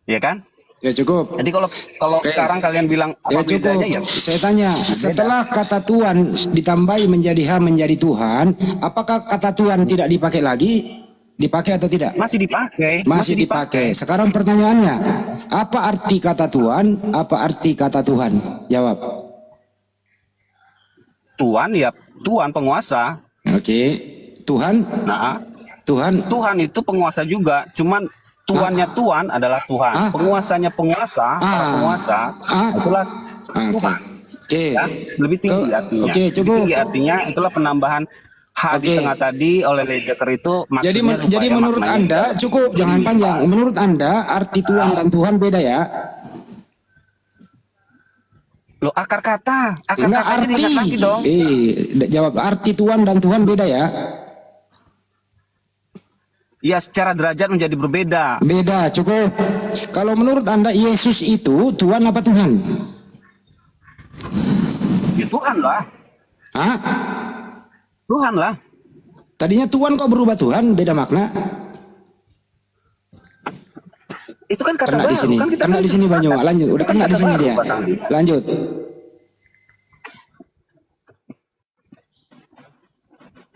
Ya kan? Ya cukup. Jadi kalau Oke. sekarang kalian bilang Ya apa cukup. bedanya ya? Saya tanya, setelah kata Tuhan ditambahi menjadi H menjadi Tuhan, apakah kata Tuhan tidak dipakai lagi? Dipakai atau tidak? Masih dipakai. Masih dipakai. Sekarang pertanyaannya, apa arti kata Tuhan? Apa arti kata Tuhan? Jawab. Tuhan ya, Tuhan penguasa. Oke. Tuhan, Nah, Tuhan. Tuhan itu penguasa juga, cuman Tuannya Tuhan adalah Tuhan. Ah. Penguasanya penguasa, para Ah. penguasa, Ah. itulah Ah, Oke. Tuhan. Oke. Ya, lebih tinggi Ke- artinya. Oke, Lebih cukup. tinggi artinya itulah penambahan H di Oke. tengah tadi oleh Leckdecker itu maksudnya Jadi supaya menurut maknanya Anda cukup jangan panjang. Menurut Anda arti Tuhan dan Tuhan beda ya? Loh, akar katanya Enggak, diingat arti. lagi dong. Jawab arti Tuhan dan Tuhan beda ya. Ya, secara derajat menjadi berbeda. Beda, cukup. Kalau menurut Anda Yesus itu Tuhan apa Tuhan? Ya Tuhan lah. Hah? Tuhan lah. Tadinya Tuhan kok berubah Tuhan, beda makna. Itu kan kata Kena baru. di sini, Kan kita kena kan di sini Banyu. Lanjut, udah kena di sini baru, dia. Pak Sandi. Lanjut.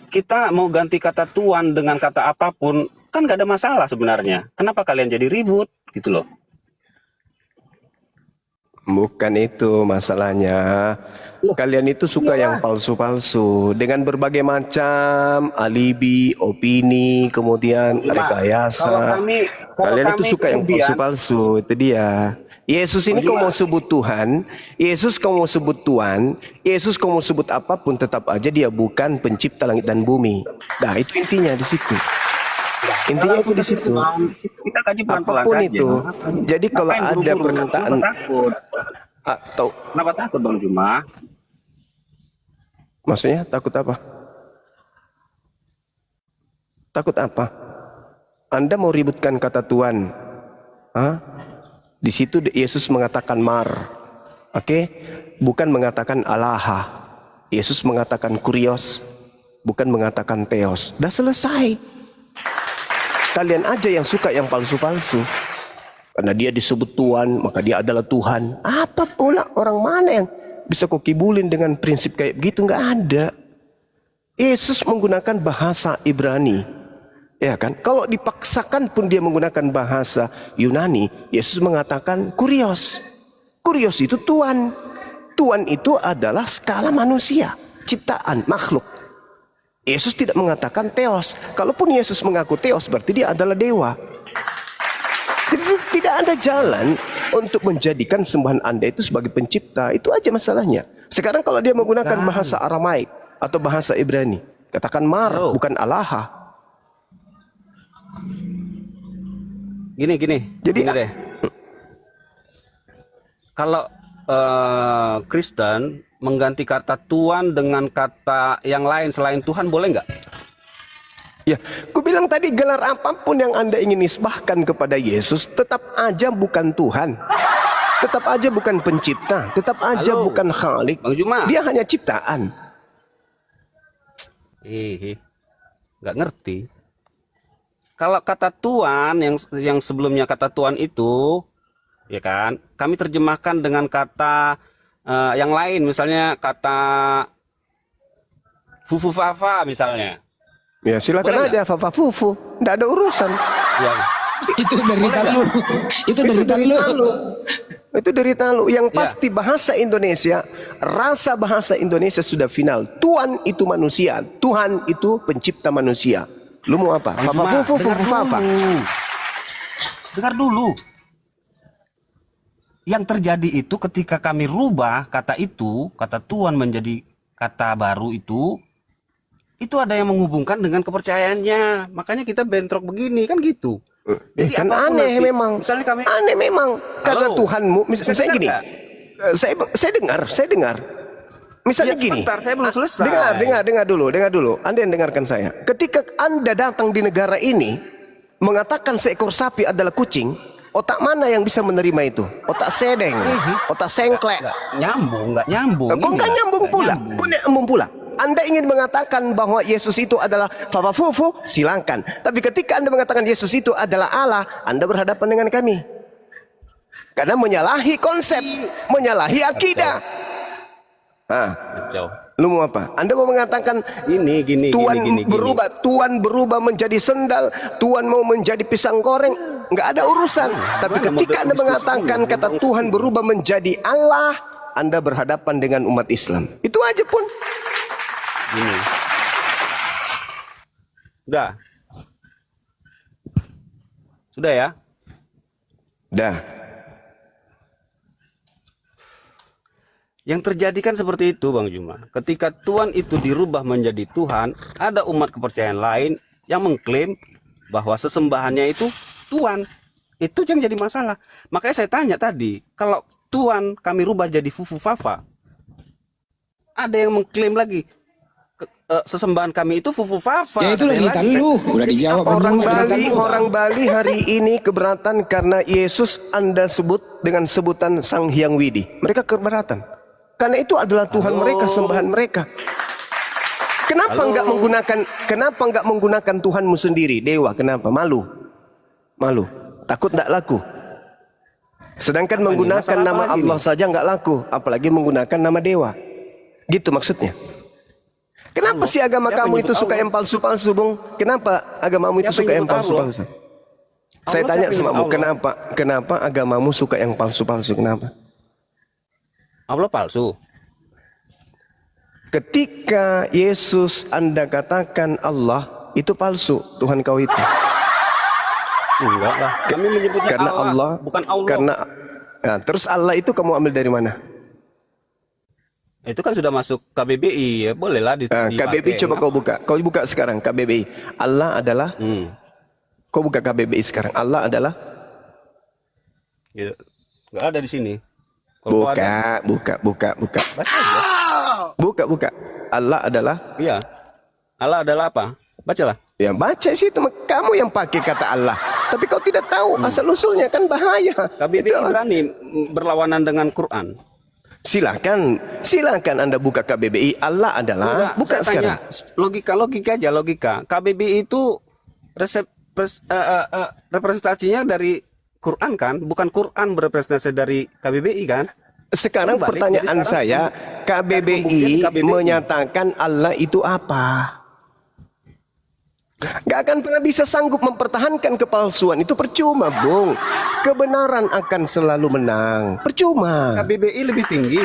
Kita mau ganti kata Tuhan dengan kata apapun, kan gak ada masalah sebenarnya. Kenapa kalian jadi ribut gitu loh? Bukan itu masalahnya. Kalian itu suka yang palsu-palsu dengan berbagai macam alibi, opini, kemudian rekayasa. Kalian itu suka yang palsu-palsu. Itu dia. Yesus ini kau mau sebut Tuhan, Yesus kau mau sebut Tuhan, Yesus kau mau sebut apapun, tetap aja dia bukan pencipta langit dan bumi. Nah, itu intinya di situ. Intinya itu di situ. Kita kaji pelan-pelan Apapun saja. itu. Jadi kalau Ngapain ada buru-buru? perkataan Kenapa takut? atau Kenapa takut Bang Juma? maksudnya takut apa? Takut apa? Anda mau ributkan kata Tuhan? Hah? Di situ Yesus mengatakan mar. Oke? Bukan mengatakan alaha. Yesus mengatakan kurios, bukan mengatakan theos. Dah selesai. Kalian aja yang suka yang palsu-palsu. Karena dia disebut Tuhan, maka dia adalah Tuhan. Apa pula orang mana yang bisa kau kibulin dengan prinsip kayak begitu? Nggak ada. Yesus menggunakan bahasa Ibrani. Ya kan? Kalau dipaksakan pun dia menggunakan bahasa Yunani, Yesus mengatakan kurios. Kurios itu Tuhan. Tuhan itu adalah skala manusia, ciptaan, makhluk. Yesus tidak mengatakan theos. Kalaupun Yesus mengaku theos, berarti dia adalah dewa. Jadi tidak ada jalan untuk menjadikan sembahan Anda itu sebagai pencipta. Itu aja masalahnya. Sekarang kalau dia menggunakan bahasa Aramaik atau bahasa Ibrani, katakan mar, bukan alaha. Gini. Jadi Gini deh. Kalau Kristen mengganti kata Tuhan dengan kata yang lain selain Tuhan, boleh nggak? Ya, ku bilang tadi gelar apapun yang Anda ingin nisbahkan kepada Yesus, tetap aja bukan Tuhan. Tetap aja bukan pencipta, tetap aja Halo, bukan khalik. Bang Juma. Dia hanya ciptaan. Nggak ngerti. Kalau kata Tuhan yang sebelumnya kata Tuhan itu, ya kan, kami terjemahkan dengan kata yang lain, misalnya kata fufufafa misalnya. Ya silakan Boleh aja Papa Fufu, nggak ada urusan. Ya. Itu dari lu. Itu dari lu. Itu derita lu. Yang pasti bahasa Indonesia, rasa bahasa Indonesia sudah final. Tuhan itu manusia, Tuhan itu pencipta manusia. Lu mau apa? Bang Papa Juma, Fufu, Fufu apa? Dengar dulu. Yang terjadi itu ketika kami rubah kata itu, kata Tuhan menjadi kata baru itu ada yang menghubungkan dengan kepercayaannya. Makanya kita bentrok begini, kan gitu. Jadi Kan apapun aneh nanti, memang. Misalnya kami Aneh memang. Karena Halo. Tuhanmu, Bisa misalnya dengar gini. nggak? Saya dengar. Misalnya Ya, gini. sebentar, saya belum selesai. Dengar dulu. Anda yang dengarkan saya. Ketika Anda datang di negara ini mengatakan seekor sapi adalah kucing, otak mana yang bisa menerima itu? Otak sedeng, otak sengklek. nggak nyambung. Kok nggak nyambung pula? Kok nggak nyambung pula? Anda ingin mengatakan bahwa Yesus itu adalah Papa Fufu, silakan. Tapi ketika Anda mengatakan Yesus itu adalah Allah, Anda berhadapan dengan kami. Karena menyalahi konsep, menyalahi akidah. Jauh. Lu mau apa? Anda mau mengatakan Gini. Tuhan berubah menjadi sendal, Tuhan mau menjadi pisang goreng, nggak ada urusan. Tapi ketika Anda mengatakan kata Tuhan berubah menjadi Allah, Anda berhadapan dengan umat Islam. Itu aja pun. Gini. Sudah ya? Dah. Yang terjadi kan seperti itu Bang Juma. Ketika Tuhan itu dirubah menjadi Tuhan, ada umat kepercayaan lain yang mengklaim bahwa sesembahannya itu Tuhan. Itu yang jadi masalah. Makanya saya tanya tadi, kalau Tuhan kami rubah jadi Fufu Fafa. Ada yang mengklaim lagi sesembahan kami itu Fufu Fafa. Ya itu lagi lu, udah dijawab. Orang Bali hari ini keberatan karena Yesus Anda sebut dengan sebutan Sang Hyang Widi. Mereka keberatan. Karena itu adalah Tuhan mereka, sembahan mereka. Kenapa enggak menggunakan Tuhanmu sendiri, dewa? Kenapa? Malu. Takut enggak laku. Sedangkan menggunakan nama Allah saja enggak laku, apalagi menggunakan nama dewa. Gitu maksudnya. Kenapa sih agama kamu itu suka yang palsu-palsu, Bung? Kenapa agamamu itu suka yang palsu-palsu? Saya tanya sama kamu, kenapa agamamu suka yang palsu-palsu? Kenapa? Allah palsu. Ketika Yesus Anda katakan Allah, itu palsu, Tuhan kau itu. Enggak lah. Kami menyebutnya Karena Allah, bukan Allah. Terus Allah itu kamu ambil dari mana? Itu kan sudah masuk KBBI, ya bolehlah KBBI coba kau buka. Kau buka sekarang KBBI. Allah adalah Kau buka KBBI sekarang. Allah adalah Ya, enggak ada di sini. Kalau ada, buka. baca aja. Buka. Allah adalah Iya. Allah adalah apa? Bacalah. Ya baca sih itu kamu yang pakai kata Allah. Tapi kau tidak tahu asal usulnya kan bahaya. KBBI berani berlawanan dengan Quran. Silakan Anda buka KBBI. Allah adalah Enggak, buka saya tanya, sekarang. logika. KBBI itu representasinya dari Quran kan? Bukan Quran berrepresentasi dari KBBI kan? Sekarang Balik, pertanyaan jadi sekarang saya, KBBI menyatakan Allah itu apa? Gak akan pernah bisa sanggup mempertahankan kepalsuan. Itu percuma, Bung. Kebenaran akan selalu menang. Percuma. KBBI lebih tinggi.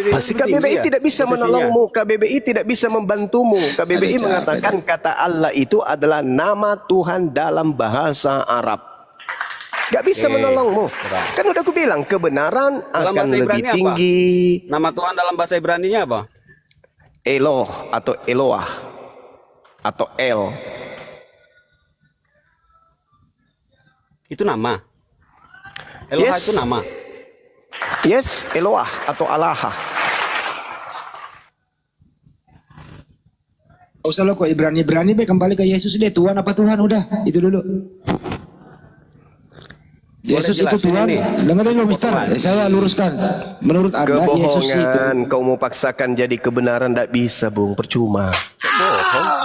Pasti KBBI tidak bisa menolongmu. KBBI tidak bisa membantumu. KBBI mengatakan kata Allah itu adalah nama Tuhan dalam bahasa Arab. Gak bisa menolongmu. Kan udah aku bilang kebenaran Dalam akan bahasa lebih Ibrani apa? tinggi. Nama Tuhan dalam bahasa Ibraninya apa? Eloh atau Eloah atau El. Itu nama. Eloha Yes. itu nama. Yes, Eloah atau Alaha. Gak usah lo kok Ibrani be kembali ke Yesus deh. Tuhan apa Tuhan udah itu dulu. Yesus itu jelasin Tuhan. ini. Dengerin lo Mister. Saya luruskan. Menurut Anda Yesus itu Kebohongan. Kau mau paksakan jadi kebenaran tidak bisa, Bung. Percuma.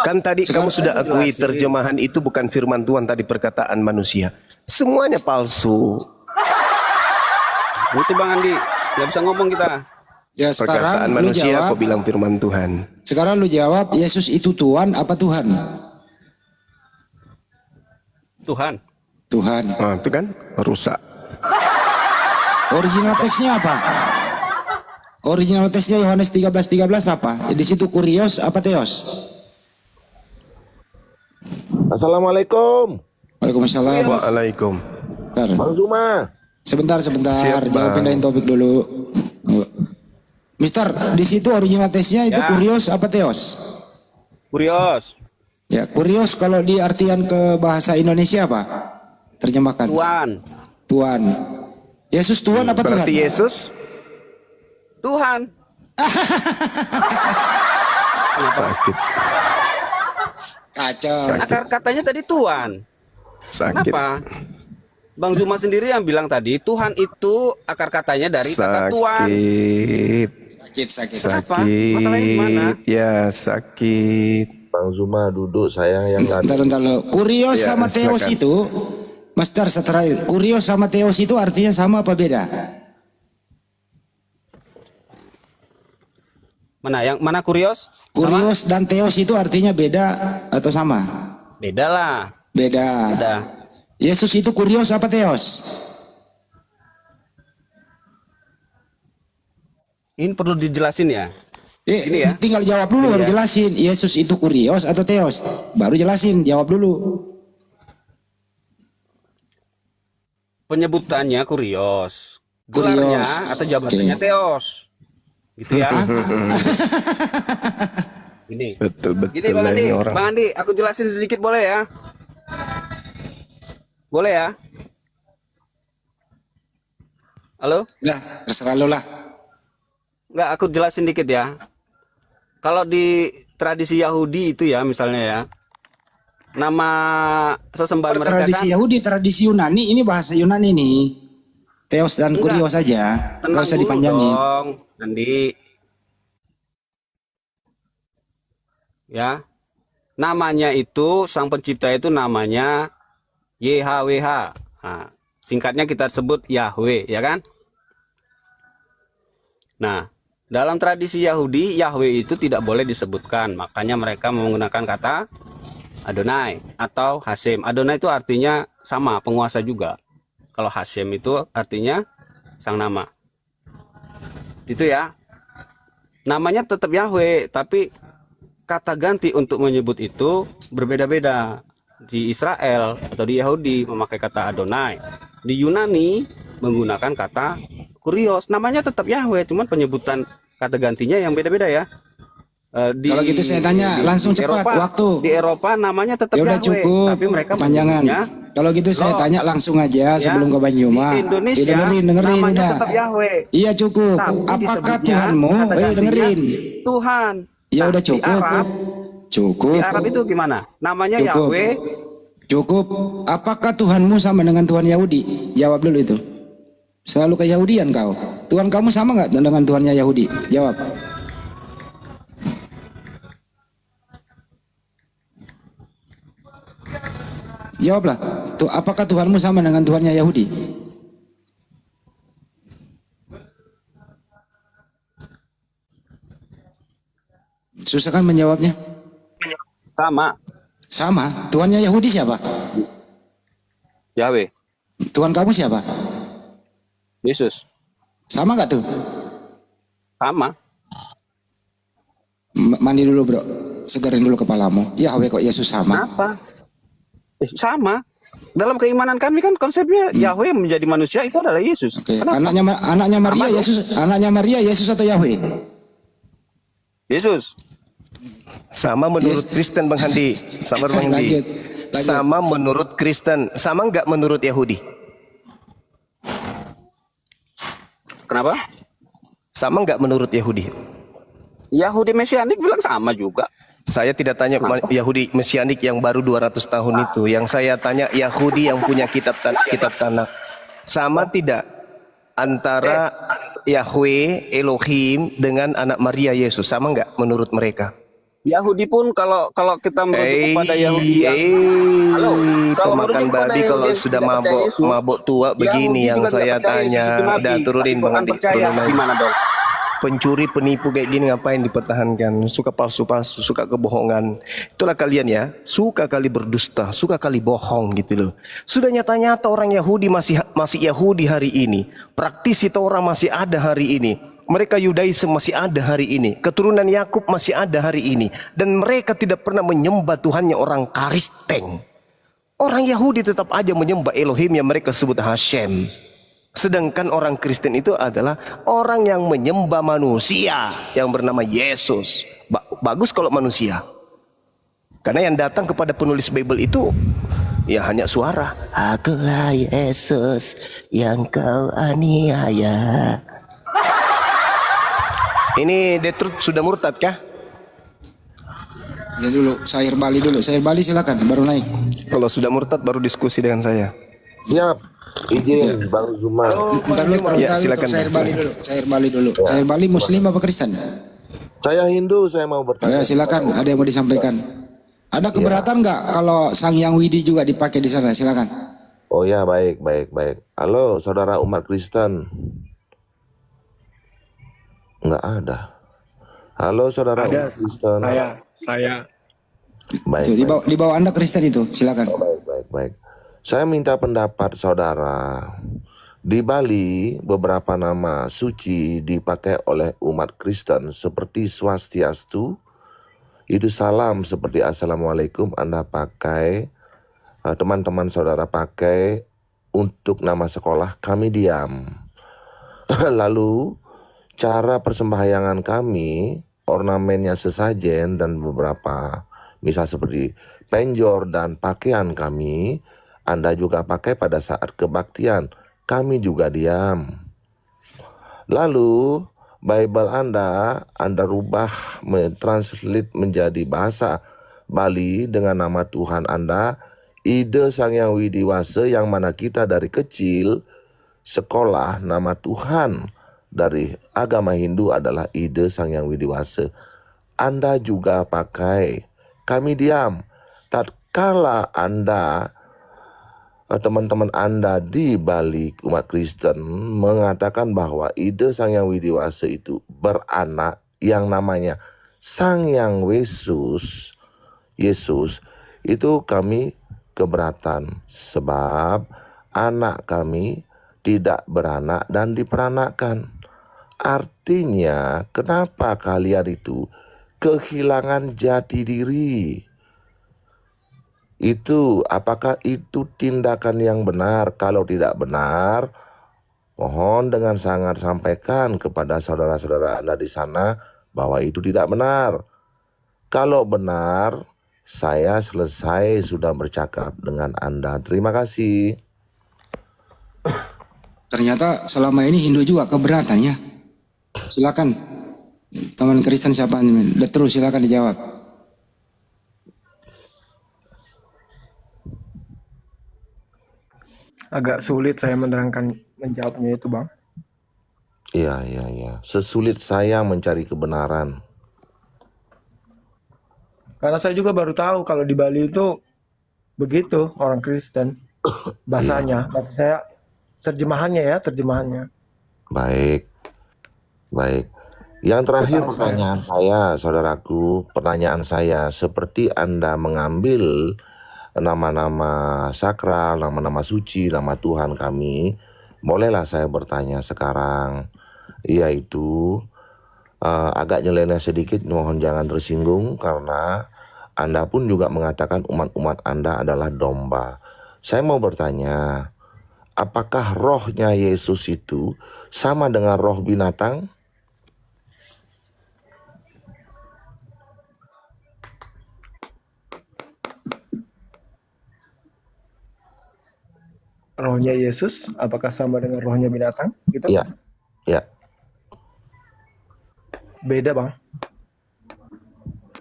Kan tadi kamu sudah akui terjemahan itu bukan firman Tuhan, tadi perkataan manusia. Semuanya palsu. Itu Bang Andi, nggak bisa ngomong kita. ya Perkataan sekarang lu manusia jawab. kau bilang firman Tuhan. Sekarang lu jawab Yesus itu Tuhan apa Tuhan? Tuhan. Tuhan. Nah, itu kan rusak. Original teksnya apa? Original teksnya Yohanes 13:13 apa? Di situ kurios apa teos? Assalamualaikum, Waalaikumsalam. Waalaikum. Bentar. Bang Zuma. Sebentar. Siap, Jangan Bang. pindahin topik dulu. Mister, di situ original teksnya itu Ya. kurios apa teos? Kurios. Ya, kurios kalau di artian ke bahasa Indonesia apa? Terjemahkan. Tuhan. Tuhan. Yesus Tuhan apa Tuhan? Berarti Yesus Tuhan. sakit. Kacau. Akar katanya tadi Tuhan. Sakit. Kenapa? Bang Zuma sendiri yang bilang tadi Tuhan itu akar katanya dari kata Tuhan. Sakit. Kenapa? Masalahnya di mana? Ya sakit. Bang Zuma duduk, saya yang Bentar lo. Kurios Ya, sama teos silakan. itu, Master terakhir. Kurios sama teos itu artinya sama apa beda? Mana yang mana kurios? Kurios dan teos itu artinya beda atau sama? Beda lah. Beda. Beda. Yesus itu kurios apa teos? Ini perlu dijelasin ya. Ini ya. Tinggal jawab dulu Ini baru ya. jelasin. Yesus itu kurios atau teos? Baru jelasin, jawab dulu. Penyebutannya kurios. Gelarnya Kurios. atau jabatannya Oke. teos. Gitu ya. Ini. Betul Gini Bang lah Andi, ini orang. Bang Andi, aku jelasin sedikit boleh ya? Boleh ya? Halo? Udah, terserah lo lah. Nggak, aku jelasin dikit ya. Kalau di tradisi Yahudi itu ya, misalnya ya, nama sesembahan mereka Tradisi kan Yahudi, tradisi Yunani, ini bahasa Yunani nih. Theos dan enggak. Kurios saja. Gak Tenang usah dulu dipanjangin. dong, Andi. Ya, namanya itu sang pencipta itu namanya YHWH. Nah, singkatnya kita sebut Yahweh, ya kan? Nah, dalam tradisi Yahudi, Yahweh itu tidak boleh disebutkan. Makanya mereka menggunakan kata Adonai atau Hashem. Adonai itu artinya sama, penguasa juga. Kalau Hashem itu artinya sang nama. Itu ya. Namanya tetap Yahweh, tapi kata ganti untuk menyebut itu berbeda-beda. Di Israel atau di Yahudi memakai kata Adonai. Di Yunani menggunakan kata Kurios. Namanya tetap Yahweh, cuman penyebutan kata gantinya yang beda-beda ya. Kalau gitu saya tanya langsung cepat Eropa, waktu. Di Eropa namanya tetap Ya udah Yahweh, cukup. tapi mereka Panjangan. menyebutnya Kalau gitu saya Lord. tanya langsung aja sebelum ke Banyuma. Di Indonesia dengerin namanya udah. tetap Yahweh. Iya cukup. Tapi Apakah disebutnya Tuhanmu? kata gantinya Dengerin. Tuhan. Ya Nah, udah Di cukup. Arab, Cukup. di Arab itu gimana? Namanya Cukup. Yahweh. Cukup. Apakah Tuhanmu sama dengan Tuhan Yahudi? Jawab dulu itu. Selalu keyahudian kau. Tuhan kamu sama nggak dengan Tuhannya Yahudi? Jawab. Jawablah. Tuh, apakah Tuhanmu sama dengan Tuhannya Yahudi? Susah kan menjawabnya? Sama. Sama. Tuhannya Yahudi siapa? Yahweh. Tuhan kamu siapa? Yesus. Sama nggak tuh? Sama. Mandi dulu bro. Segarin dulu kepalamu. Yahweh kok Yesus sama? Apa? Sama. Dalam keimanan kami kan konsepnya Yahweh menjadi manusia itu adalah Yesus. Oke. Kenapa? Anaknya Maria Sama dong. Yesus. Anaknya Maria Yesus atau Yahweh? Yesus. Sama menurut Kristen Bang Handi. Sama Bang Handi. Lanjut. Sama menurut Kristen. Sama nggak menurut Yahudi? Kenapa? Sama nggak menurut Yahudi? Yahudi Mesianik bilang sama juga. Saya tidak tanya Yahudi Mesianik yang baru 200 tahun itu. Yang saya tanya Yahudi yang punya kitab Tanakh. Sama tidak antara Yahweh Elohim dengan anak Maria Yesus? Sama nggak menurut mereka? Yahudi pun kalau kita merujuk kepada Yahudi yang Halo, kalau pemakan merujuk kepada babi Yahudi kalau yang sudah tidak percaya mabok Yesus, mabok tua begini Yahudi yang juga tidak saya percaya Yesus tanya. itu nabi. Udah turunin Tapi Bang Quran Handi. percaya, Turunin lagi. gimana dong? Pencuri penipu kayak gini ngapain dipertahankan? Suka palsu-palsu, suka kebohongan. Itulah kalian ya, suka kali berdusta, suka kali bohong gitu loh. Sudah nyata-nyata orang Yahudi masih Yahudi hari ini. Praktisi orang masih ada hari ini. Mereka Yudaisme masih ada hari ini. Keturunan Yakub masih ada hari ini. Dan mereka tidak pernah menyembah Tuhannya orang Kristen. Orang Yahudi tetap aja menyembah Elohim yang mereka sebut Hashem. Sedangkan orang Kristen itu adalah orang yang menyembah manusia yang bernama Yesus. Bagus kalau manusia. Karena yang datang kepada penulis Bible itu ya hanya suara. Akulah Yesus yang kau aniaya. Ini Detrut sudah murtad kah? Ya dulu, Sair Bali dulu. Sair Bali silakan, baru naik. Kalau sudah murtad baru diskusi dengan saya. Siap. Izin Bang Zuma. Bentar dulu, Ya, silakan. Sair Bali dulu. Sair Bali dulu. Sair Bali Muslim apa Kristen? Saya Hindu, saya mau Ya bertanya. silakan, ada yang mau disampaikan. Ada keberatan nggak kalau Sang Yang Widi juga dipakai di sana? Silakan. Oh ya, baik. Halo, saudara umat Kristen. Nggak ada. Halo, saudara umat Kristen. Saya. Baik, Tuh, di bawah Anda Kristen itu, silakan. baik. Saya minta pendapat saudara. Di Bali, beberapa nama suci dipakai oleh umat Kristen seperti Swastiastu. Itu salam seperti Assalamualaikum Anda pakai, teman-teman saudara pakai untuk nama sekolah, kami diam. Lalu cara persembahyangan kami, ornamennya sesajen dan beberapa misal seperti penjor dan pakaian kami, Anda juga pakai pada saat kebaktian, kami juga diam. Lalu Bible Anda rubah mentranslate menjadi bahasa Bali dengan nama Tuhan Anda, Ida Sang Yang Widiwasa, yang mana kita dari kecil sekolah nama Tuhan dari agama Hindu adalah Ida Sang Yang Widiwasa. Anda juga pakai, kami diam. Tatkala Anda, teman-teman Anda di balik umat Kristen mengatakan bahwa ide Sang Yang Widiwasa itu beranak yang namanya Sang Yang Yesus, itu kami keberatan sebab anak kami tidak beranak dan diperanakkan. Artinya, kenapa kalian itu kehilangan jati diri? Itu, apakah itu tindakan yang benar? Kalau tidak benar, mohon dengan sangat sampaikan kepada saudara-saudara Anda di sana bahwa itu tidak benar. Kalau benar, saya selesai sudah bercakap dengan Anda. Terima kasih. Ternyata selama ini Hindu juga keberatan ya. Silakan teman Kristen siapa nih? Terus silakan dijawab. Agak sulit saya menjawabnya itu, Bang. Iya. Sesulit saya mencari kebenaran. Karena saya juga baru tahu kalau di Bali itu begitu orang Kristen bahasanya. Maksud saya terjemahannya. Baik. Yang terakhir pertanyaan saya, seperti Anda mengambil nama-nama sakral, nama-nama suci, nama Tuhan kami, bolehlah saya bertanya sekarang, yaitu agak nyeleneh sedikit, mohon jangan tersinggung, karena Anda pun juga mengatakan umat-umat Anda adalah domba. Saya mau bertanya, apakah rohnya Yesus itu sama dengan roh binatang? Rohnya Yesus apakah sama dengan rohnya binatang? Gitu? Ya. Beda, Bang.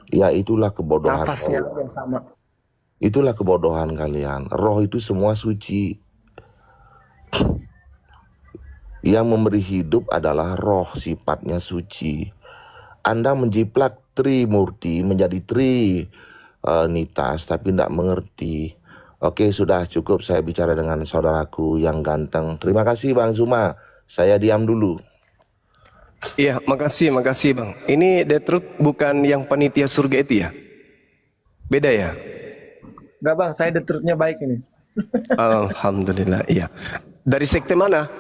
Ya, itulah kebodohan. Nafasnya yang sama. Itulah kebodohan kalian. Roh itu semua suci. Yang memberi hidup adalah roh, sifatnya suci. Anda menjiplak Trimurti menjadi Trinitas, tapi tidak mengerti. Oke, sudah cukup saya bicara dengan saudaraku yang ganteng. Terima kasih Bang Zuma. Saya diam dulu. Iya, makasih Bang. Ini The Truth bukan yang panitia surga itu ya? Beda ya? Enggak, Bang, saya The Truth-nya baik ini. Alhamdulillah, iya. Dari sekte mana?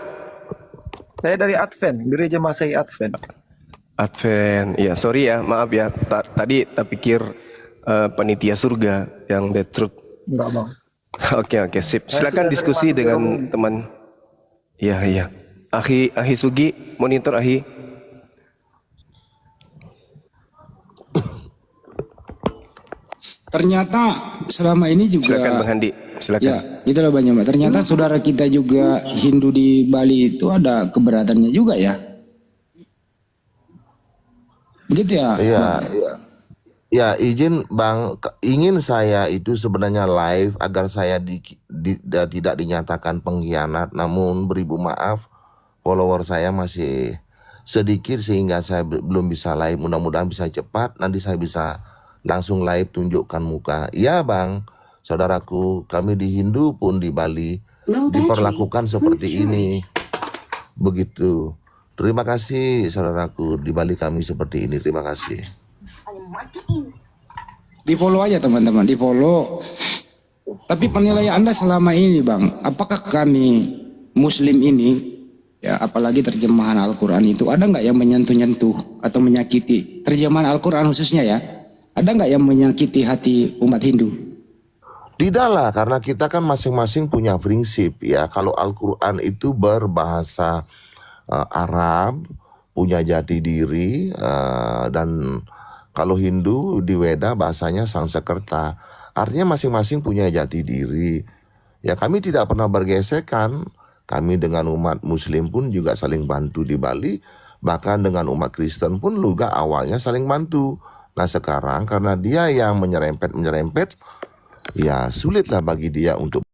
Saya dari Advent, Gereja Masehi Advent. Advent, iya, sorry ya, maaf ya. Tadi tak pikir panitia surga yang The Truth. Enggak, Bang. Oke, sip. Silakan diskusi dengan teman. Iya. Ahi Sugi, monitor Ahi. Ternyata selama ini juga. Silakan Bang Handi, silakan. Ya, itulah banyak Mbak. Ternyata saudara kita juga Hindu di Bali itu ada keberatannya juga ya. Begitu ya? Iya. Ya, izin Bang, ingin saya itu sebenarnya live agar saya tidak dinyatakan pengkhianat, namun beribu maaf follower saya masih sedikit sehingga saya belum bisa live. Mudah-mudahan bisa cepat, nanti saya bisa langsung live tunjukkan muka. Iya Bang, saudaraku, kami di Hindu pun di Bali diperlakukan seperti ini. Begitu. Terima kasih saudaraku, di Bali kami seperti ini. Terima kasih. Di follow aja teman-teman, di follow. Tapi penilaian Anda selama ini Bang, apakah kami Muslim ini, ya apalagi terjemahan Al-Quran itu, ada nggak yang menyentuh-nyentuh atau menyakiti? Terjemahan Al-Quran khususnya ya, ada nggak yang menyakiti hati umat Hindu? Tidaklah, karena kita kan masing-masing punya prinsip ya. Kalau Al-Quran itu berbahasa Arab, punya jati diri, dan kalau Hindu di Weda bahasanya Sanskerta. Artinya masing-masing punya jati diri. Ya kami tidak pernah bergesekan Kami dengan umat Muslim pun juga saling bantu di Bali. Bahkan dengan umat Kristen pun juga awalnya saling bantu. Nah sekarang karena dia yang menyerempet, ya sulitlah bagi dia untuk